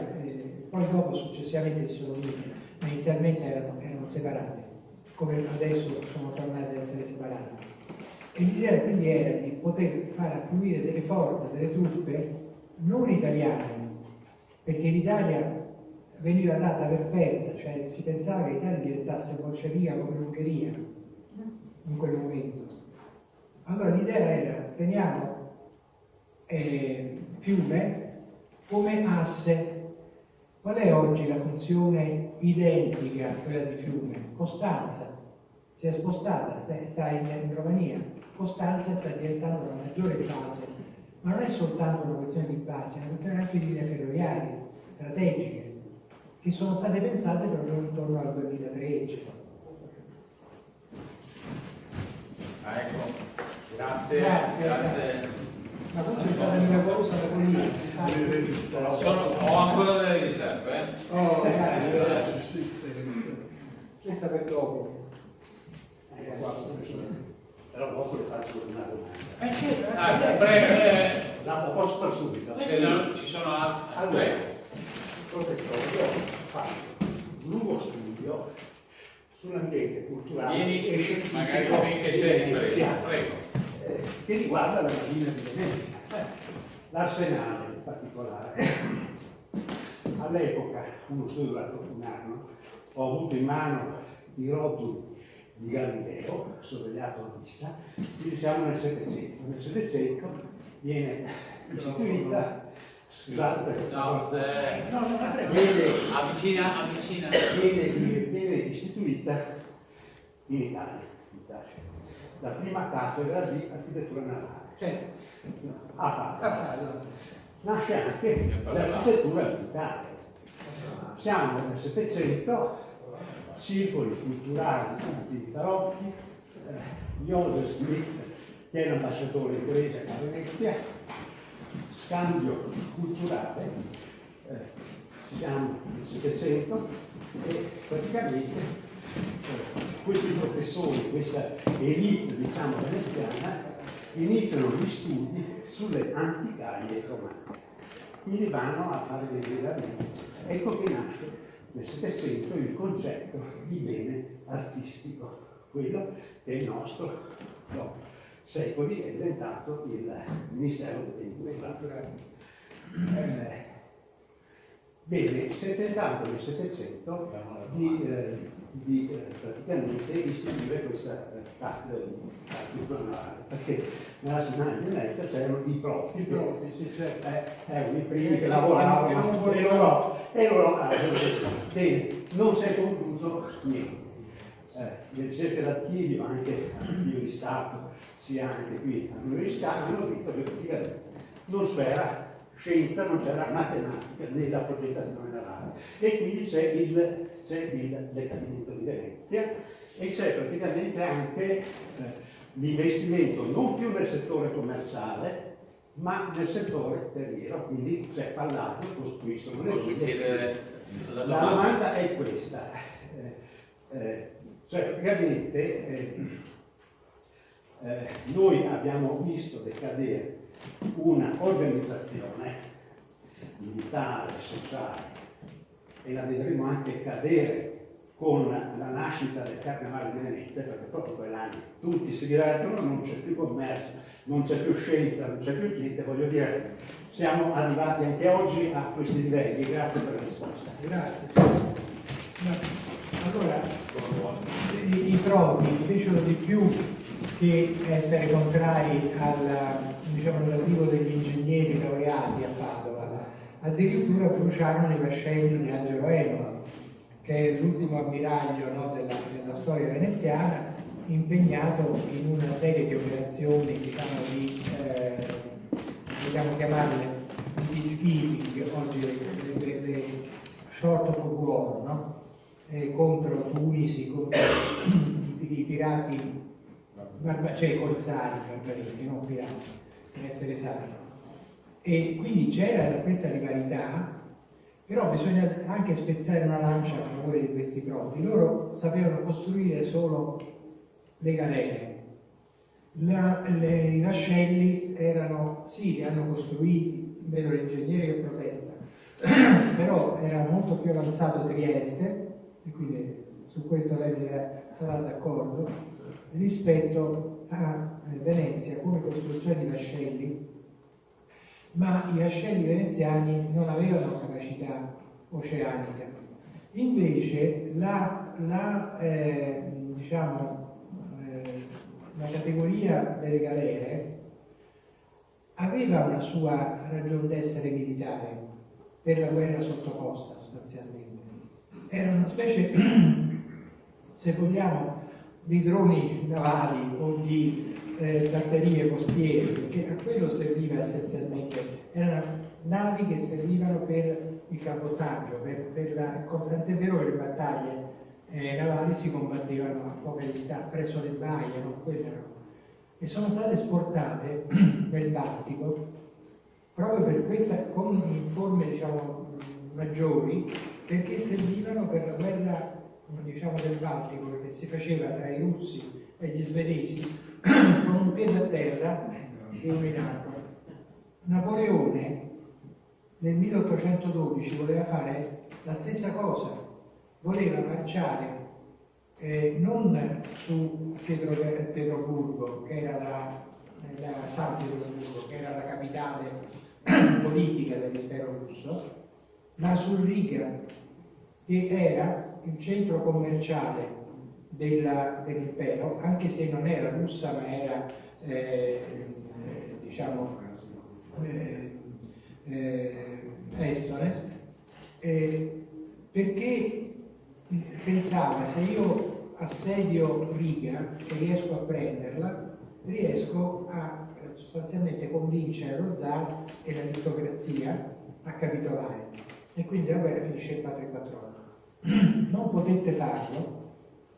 S2: poi dopo successivamente si sono unite, ma inizialmente erano separate, come adesso sono tornate ad essere separate. E l'idea quindi era di poter far affluire delle forze, delle truppe non italiane, perché l'Italia veniva data per persa, cioè si pensava che l'Italia diventasse bolscevica come l'Ungheria in quel momento. Allora l'idea era: teniamo Fiume come asse. Qual è oggi la funzione identica a quella di Fiume? Costanza. Si è spostata, sta in Romania. Costanza sta diventando la maggiore base, ma non è soltanto una questione di base, è una questione anche di linee ferroviarie strategiche che sono state pensate proprio intorno al 2013.
S1: Ecco, grazie.
S2: Ma comunque è stata miracolosa la politica.
S1: Ho ancora delle riserve.
S2: Oh, ragazzi, questa per dopo.
S4: Però dopo le faccio una domanda.
S1: Prego.
S4: La posto subito.
S1: Se non ci sono altri.
S4: Allora, professore, io ho fatto un lungo studio sull'ambiente culturale
S1: Vieni,
S4: e scientifico
S1: magari finché sei
S4: veneziano,
S1: prego.
S4: che riguarda la Marina di Venezia, l'Arsenale in particolare. All'epoca, uno studio durato un anno, ho avuto in mano i rotuli di Galileo, sorvegliato a vista, quindi siamo nel Settecento. Nel Settecento viene istituita, scusate perché
S1: Avvicina.
S4: viene istituita in Italia, la prima cattedra di architettura navale.
S2: Certo.
S4: A Padova. Nasce anche l'architettura militare. Siamo nel Settecento, circoli culturali tutti barocchi, Joseph Smith, che è l'ambasciatore inglese a Venezia, scambio culturale, siamo nel Settecento e praticamente questi professori, questa elite diciamo veneziana, iniziano gli studi sulle anticaie romane. Quindi vanno a fare dei rilevamenti. Ecco che nasce nel Settecento il concetto di bene artistico, quello che il nostro dopo secoli è diventato il Ministero dei Beni Culturali. Bene, si è tentato nel Settecento di praticamente istituire questa cattedra di architettura navale, perché nell'Arsenale di Venezia c'erano i propri,
S2: sì, certo.
S4: i primi che lavoravano e loro bene, non si è concluso niente. Le ricerche d'archivio, anche archivio di Stato, sia anche qui all'università, hanno detto che praticamente non c'era scienza, non c'era matematica nella progettazione navale, e quindi c'è il decadimento di Venezia e c'è praticamente anche l'investimento non più nel settore commerciale, ma nel settore terriero, quindi se Palladio costruiscono le
S1: Posso
S4: righe.
S1: chiedere
S4: La domanda è questa, cioè praticamente noi abbiamo visto decadere una organizzazione militare, sociale, e la vedremo anche cadere con la nascita del Carnevale di Venezia, perché proprio quell'anno tutti si divertono, non c'è più commercio, non c'è più scienza, non c'è più niente, voglio dire, siamo arrivati anche oggi a questi livelli. Grazie per la risposta.
S2: Grazie. Allora, i proti fecero di più che essere contrari all'arrivo degli ingegneri laureati a Padova, addirittura bruciarono i vascelli di Angelo Eno, che è l'ultimo ammiraglio, no, della storia veneziana, impegnato in una serie di operazioni, diciamo, vogliamo chiamarle di peacekeeping, oggi le short of war, no? Contro Tunisi, contro i pirati, cioè i corsari barbaristi, non pirati, per essere esatti. E quindi c'era questa rivalità, però bisogna anche spezzare una lancia a favore di questi proti. Loro sapevano costruire solo le galere. I vascelli erano, sì, li hanno costruiti, vedo l'ingegnere che protesta, però era molto più avanzato Trieste, e quindi su questo lei sarà d'accordo, rispetto a Venezia come costruzione di vascelli, ma i vascelli veneziani non avevano capacità oceanica. Invece la categoria delle galere aveva una sua ragione d'essere militare per la guerra sottocosta, sostanzialmente. Era una specie, se vogliamo, di droni navali o di batterie costiere, perché a quello serviva essenzialmente. Erano navi che servivano per il cabotaggio, tant'è vero che le battaglie navali si combattevano a poche distanze, presso le baie, no? E sono state esportate nel Baltico proprio per questa, con forme, diciamo, maggiori, perché servivano per la guerra, diciamo, del Baltico, che si faceva tra i russi e gli svedesi con un piede a terra e uno in acqua. Napoleone nel 1812 voleva fare la stessa cosa, voleva marciare non su Pietroburgo, che era San Pietroburgo, che era la capitale politica dell'impero russo, ma su Riga, che era il centro commerciale dell'impero, anche se non era russa, ma era estone, perché pensava: se io assedio Riga e riesco a prenderla, riesco a sostanzialmente convincere lo zar e l'aristocrazia a capitolare, e quindi la guerra finisce il padre patrono. Non potette farlo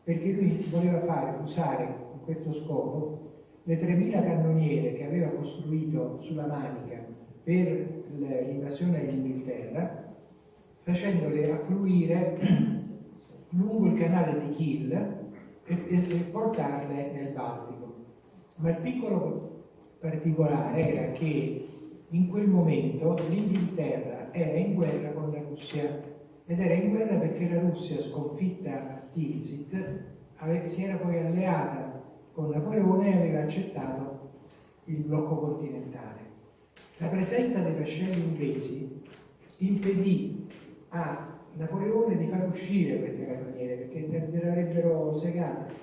S2: perché lui voleva usare in questo scopo le 3.000 cannoniere che aveva costruito sulla Manica per l'invasione dell'Inghilterra, facendole affluire lungo il canale di Kiel e portarle nel Baltico. Ma il piccolo particolare era che in quel momento l'Inghilterra era in guerra con la Russia, ed era in guerra perché la Russia, sconfitta a Tilsit, si era poi alleata con Napoleone e aveva accettato il blocco continentale. La presenza dei vascelli inglesi impedì a Napoleone di far uscire queste cannoniere, perché le avrebbero segate.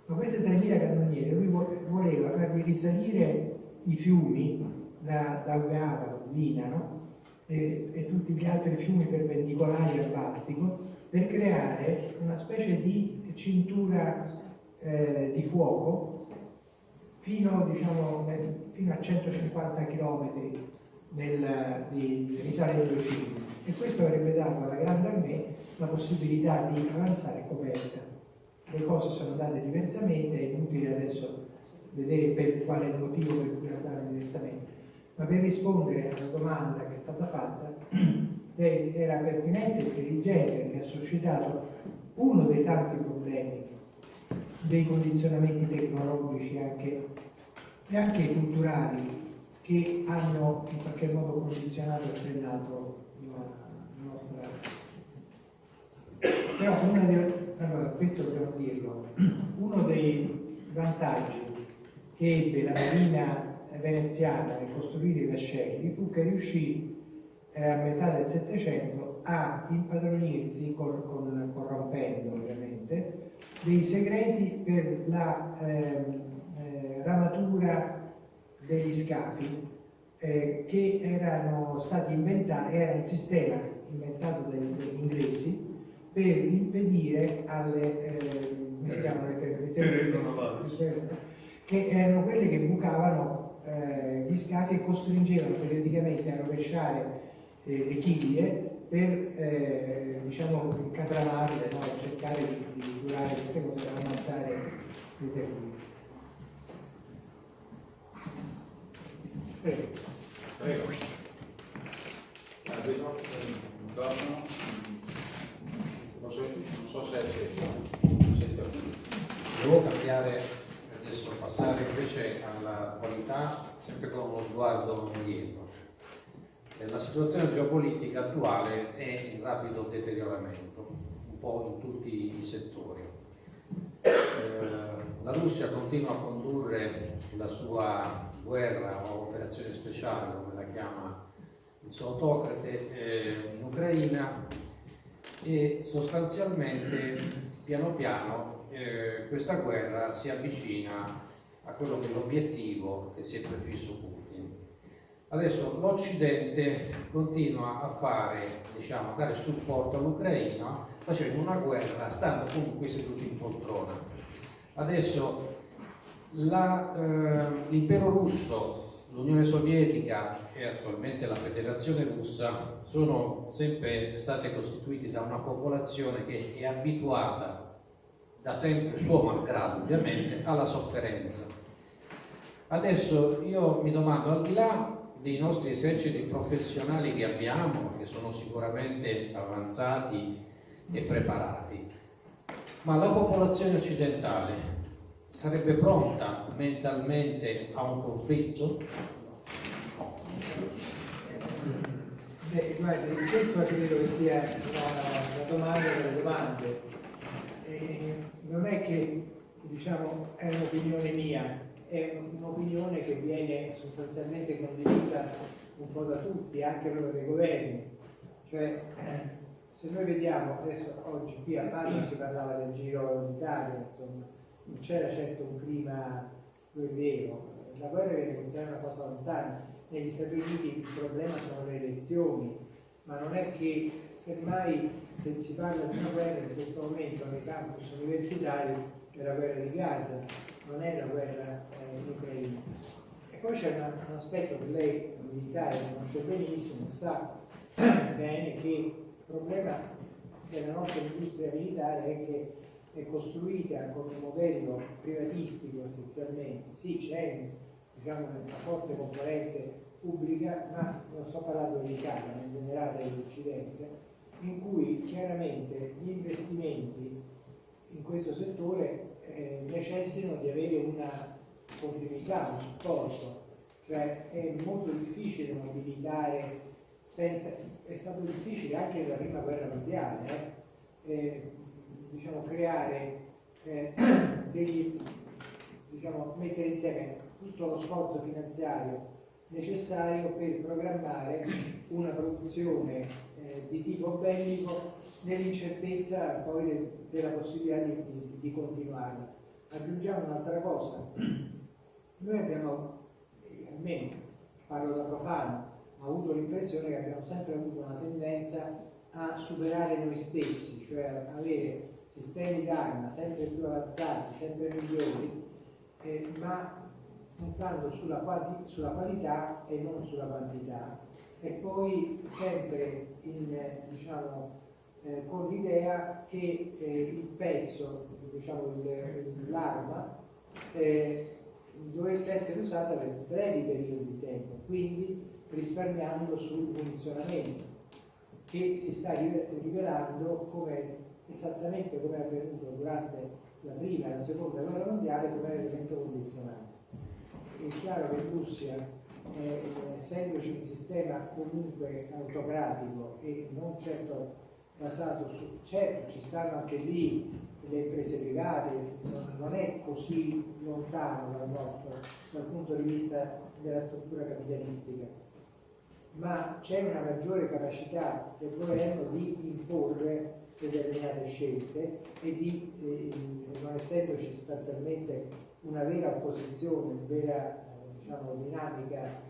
S2: Ma queste 3.000 cannoniere lui voleva fargli risalire i fiumi da Daugava, Lina, no? E tutti gli altri fiumi perpendicolari al Baltico, per creare una specie di cintura di fuoco fino a 150 km risalendo i fiumi, e questo avrebbe dato alla Grande Armée la possibilità di avanzare coperta. Le cose sono andate diversamente, è inutile adesso vedere qual è il motivo per cui andare diversamente, ma per rispondere alla domanda che è stata fatta, lei era pertinente e intelligente perché ha suscitato uno dei tanti problemi dei condizionamenti tecnologici e anche culturali che hanno in qualche modo condizionato e frenato la nostra. Però allora, questo dobbiamo dirlo, uno dei vantaggi che ebbe la marina veneziana nel costruire i vascelli fu che riuscì a metà del Settecento a impadronirsi, corrompendo ovviamente, dei segreti per la ramatura degli scafi che erano stati inventati, era un sistema inventato dagli inglesi per impedire alle come si chiamano che erano quelle che bucavano gli scafi e costringevano periodicamente a rovesciare le chiglie per diciamo incatramarle, no? Cercare di curare queste cose per ammazzare i termini.
S1: Prego. Vedo intorno. Non so se è
S5: Devo cambiare adesso, passare invece alla qualità, sempre con uno sguardo indietro. La situazione geopolitica attuale è in rapido deterioramento, un po' in tutti i settori. La Russia continua a condurre la sua guerra o operazione speciale, come la chiama il suo autocrate, in Ucraina, e sostanzialmente piano piano questa guerra si avvicina a quello che è l'obiettivo che si è prefisso Putin. Adesso l'Occidente continua a fare, diciamo, a dare supporto all'Ucraina facendo una guerra stando comunque seduti in poltrona. Adesso l'impero russo, l'Unione Sovietica e attualmente la Federazione Russa sono sempre state costituite da una popolazione che è abituata da sempre, suo malgrado ovviamente, alla sofferenza. Adesso io mi domando, al di là dei nostri eserciti professionali che abbiamo, che sono sicuramente avanzati e preparati, ma la popolazione occidentale sarebbe pronta mentalmente a un conflitto?
S2: Beh, guardi, questo credo che sia la domanda delle domande. Non è che diciamo è un'opinione mia, è un'opinione che viene sostanzialmente condivisa un po' da tutti, anche proprio dai governi. Cioè, se noi vediamo, adesso oggi qui a Padova si parlava del Giro d'Italia, insomma, non c'era certo un clima guerriero, la guerra viene considerata una cosa lontana. Negli Stati Uniti il problema sono le elezioni, ma non è che semmai se si parla di una guerra in questo momento nei campus universitari è la guerra di Gaza, non è la guerra in Ucraina. E poi c'è un aspetto che lei, militare, conosce benissimo, sa bene che il problema della nostra industria militare è che è costruita con un modello privatistico essenzialmente. Sì, c'è diciamo una forte componente pubblica, ma non sto parlando dell'Italia, ma in generale dell'Occidente, in cui chiaramente gli investimenti in questo settore necessitano di avere una continuità, un supporto, cioè è molto difficile mobilitare senza, è stato difficile anche nella prima guerra mondiale, diciamo creare diciamo mettere insieme tutto lo sforzo finanziario necessario per programmare una produzione di tipo bellico nell'incertezza poi della possibilità di continuarla. Aggiungiamo un'altra cosa, noi abbiamo, almeno parlo da profano, ho avuto l'impressione che abbiamo sempre avuto una tendenza a superare noi stessi, cioè a avere sistemi d'arma sempre più avanzati, sempre migliori, ma puntando sulla qualità e non sulla quantità, e poi sempre diciamo, con l'idea che il pezzo, diciamo, l'arma dovesse essere usata per brevi periodi di tempo, quindi risparmiando sul munizionamento, che si sta rivelando esattamente come è avvenuto durante la prima e la seconda guerra mondiale come elemento condizionante. È chiaro che in Russia, essendoci un sistema comunque autocratico e non certo basato certo ci stanno anche lì le imprese private, non è così lontano dal nostro dal punto di vista della struttura capitalistica, ma c'è una maggiore capacità del governo di imporre determinate scelte e di, non essendoci sostanzialmente una vera opposizione, una vera dinamica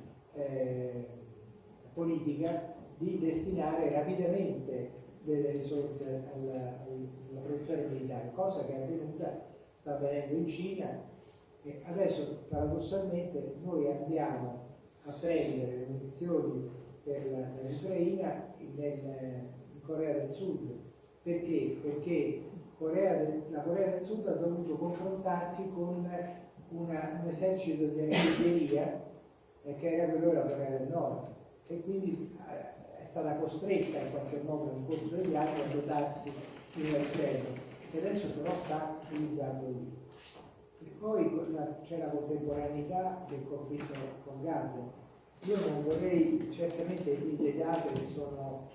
S2: politica, di destinare rapidamente delle risorse alla produzione militare, cosa che è avvenuta, sta avvenendo in Cina, e adesso paradossalmente noi andiamo a prendere le munizioni per l'Ucraina in Corea del Sud. Perché? Perché la Corea del Sud ha dovuto confrontarsi con un esercito di artiglieria che era quello della Corea del Nord, e quindi è stata costretta in qualche modo nel corso degli anni a dotarsi di un esterno, che adesso però sta utilizzando lì. E poi c'è la contemporaneità del conflitto con Gaza. Io non vorrei, certamente le date che sono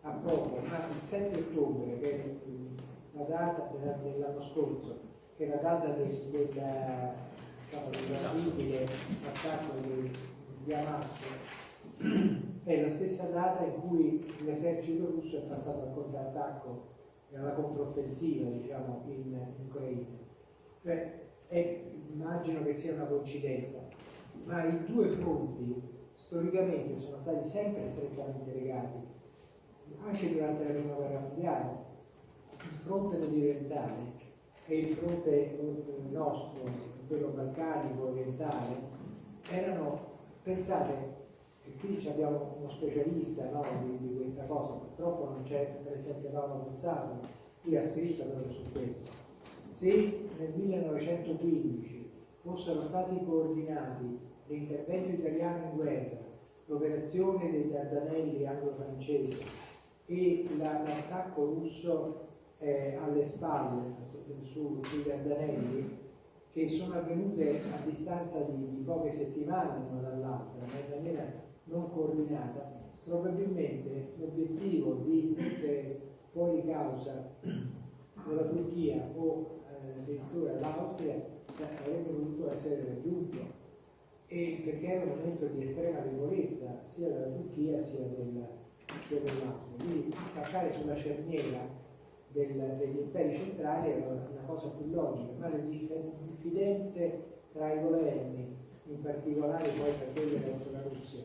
S2: a poco, ma il 7 ottobre, che è la data dell'anno scorso, che è la data dell'orribile attacco di Hamas, è la stessa data in cui l'esercito russo è passato al contrattacco e alla controffensiva, in Ucraina. Immagino che sia una coincidenza, ma i due fronti storicamente sono stati sempre strettamente legati, anche durante la prima guerra mondiale. Il fronte mediorientale e il fronte nostro, quello balcanico orientale, erano, pensate, e qui abbiamo uno specialista di questa cosa, purtroppo non c'è presente Paolo Gonzago, lui ha scritto proprio su questo. Se nel 1915 fossero stati coordinati l'intervento italiano in guerra, l'operazione dei Dardanelli anglo-francese e l'attacco russo alle spalle sui Dardanelli, che sono avvenute a distanza di poche settimane l'una dall'altra, ma in maniera non coordinata, probabilmente l'obiettivo di mettere fuori causa della Turchia o addirittura l'Austria avrebbe dovuto essere raggiunto, e perché era un momento di estrema debolezza sia della Turchia sia dell'Austria. Quindi attaccare sulla cerniera degli imperi centrali era una cosa più logica, ma le diffidenze tra i governi, in particolare poi per quelli verso la Russia,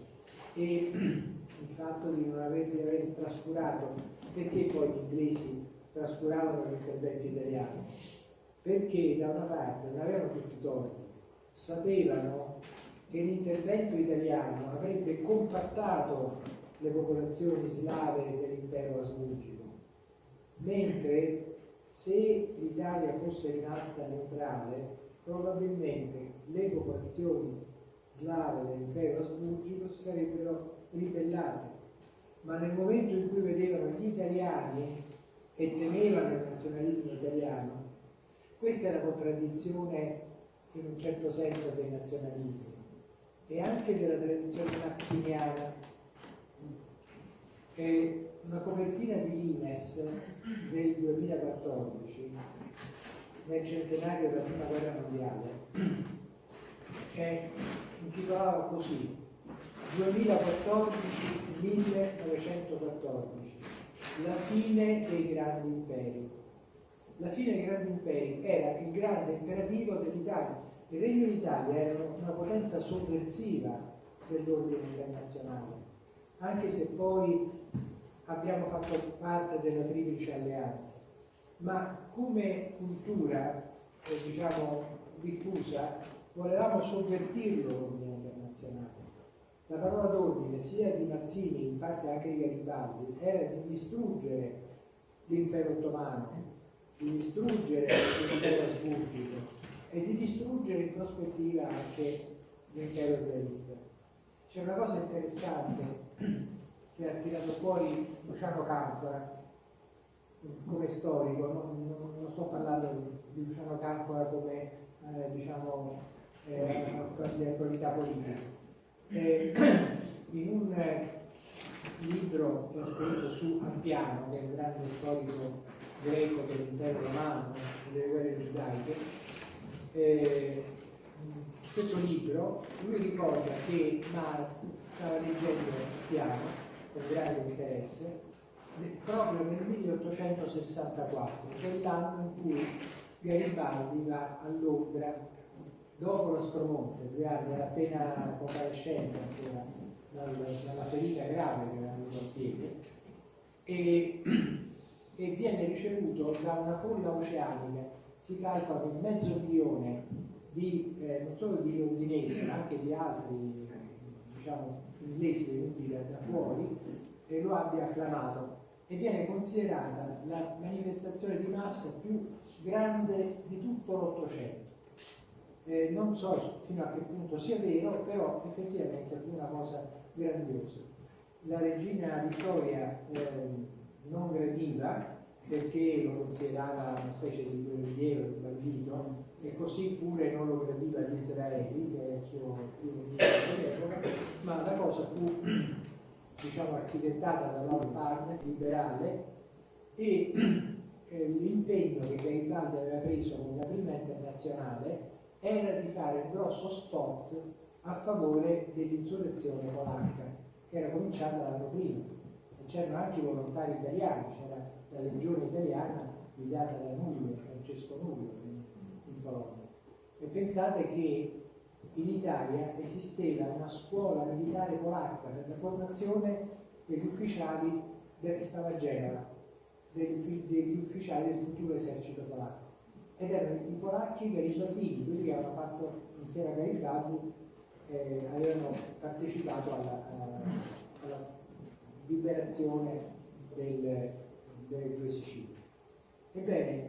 S2: e il fatto di non aver trascurato, perché poi gli inglesi trascuravano l'intervento italiano? Perché da una parte non avevano tutti torti, sapevano che l'intervento italiano avrebbe compattato le popolazioni slave dell'impero asburgico, mentre se l'Italia fosse rimasta neutrale, probabilmente le popolazioni slave dell'impero asburgico si sarebbero ribellate, ma nel momento in cui vedevano gli italiani e temevano il nazionalismo italiano, questa è la contraddizione in un certo senso dei nazionalismi e anche della tradizione mazziniana. Una copertina di Ines del 2014, nel centenario della prima guerra mondiale, che intitolava così: 2014-1914, la fine dei grandi imperi. La fine dei grandi imperi era il grande imperativo dell'Italia. Il Regno d'Italia era una potenza sovversiva dell'ordine internazionale, anche se poi abbiamo fatto parte della Triplice Alleanza, ma come cultura diffusa volevamo sovvertirlo l'ordine internazionale. La parola d'ordine sia di Mazzini, in parte anche di Garibaldi, era di distruggere l'impero ottomano, di distruggere l'impero asburgico e di distruggere in prospettiva anche l'impero zarista. c'è una cosa interessante che ha tirato fuori Luciano Canfora come storico, non sto parlando di Luciano Canfora come diciamo di attualità politica. In un libro che ha scritto su Appiano, che è un grande storico greco dell'impero romano e delle guerre giudaiche, questo libro lui ricorda che Marx stava leggendo Appiano con grande interesse proprio nel 1864, che è l'anno in cui Garibaldi va a Londra dopo lo Aspromonte, 2 anni, era appena convalescente dalla ferita grave che aveva avuto al piede, e viene ricevuto da una folla oceanica. Si calcola che 500.000 non solo di londinesi ma anche di altri diciamo inglesi venuti da fuori lo abbia acclamato, e viene considerata la manifestazione di massa più grande di tutto l'Ottocento. Non so fino a che punto sia vero, però effettivamente fu una cosa grandiosa. La regina Vittoria non gradiva, perché lo considerava una specie di guerrigliero, di bandito, e così pure non lo gradiva gli Israeli, che è il suo primo ministro dell'epoca, ma la cosa fu diciamo architettata da Lord Parnes, liberale, e l'impegno che Garibaldi aveva preso con la prima internazionale era di fare un grosso spot a favore dell'insurrezione polacca, che era cominciata l'anno prima, e c'erano anche i volontari italiani, c'era la legione italiana guidata da Nullio, Francesco Nullio in Polonia. E pensate che in Italia esisteva una scuola militare polacca per la formazione degli ufficiali che stava a Genova, degli ufficiali del futuro esercito polacco, ed erano i polacchi garibaldini, quelli che avevano fatto insieme a Garibaldi, avevano partecipato alla liberazione delle 2 Sicilie. Ebbene,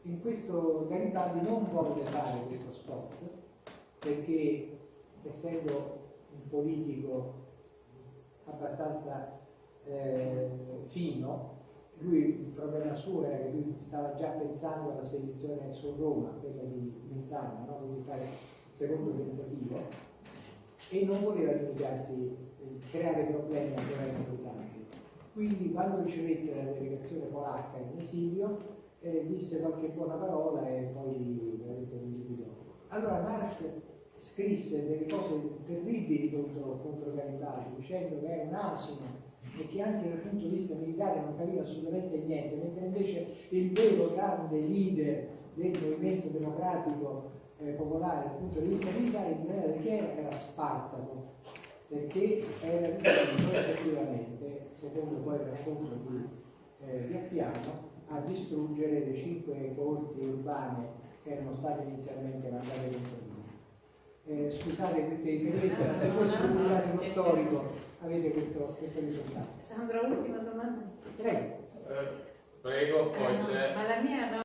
S2: in questo Garibaldi non volle fare questo spot, perché essendo un politico abbastanza fino, lui, il problema suo era che lui stava già pensando alla spedizione su Roma, quella di Mentana, no? Quindi fare il secondo tentativo, e non voleva limitarsi, creare problemi al governo britannico. Quindi quando ricevette la delegazione polacca in esilio, disse qualche buona parola e poi veramente lo liquidò. Allora Marx scrisse delle cose terribili contro Garibaldi, dicendo che era un asino e che anche dal punto di vista militare non capiva assolutamente niente, mentre invece il vero grande leader del movimento democratico popolare dal punto di vista militare in generale che era Spartaco, perché era riuscito effettivamente, secondo poi il racconto di Appiano, a distruggere le 5 corti urbane che erano state inizialmente mandate contro lui. Scusate questi riferimenti, ma se voi studiate uno storico avete questo risultato.
S6: Sandra, ultima domanda.
S2: Prego.
S1: Prego, poi c'è...
S6: Ma la mia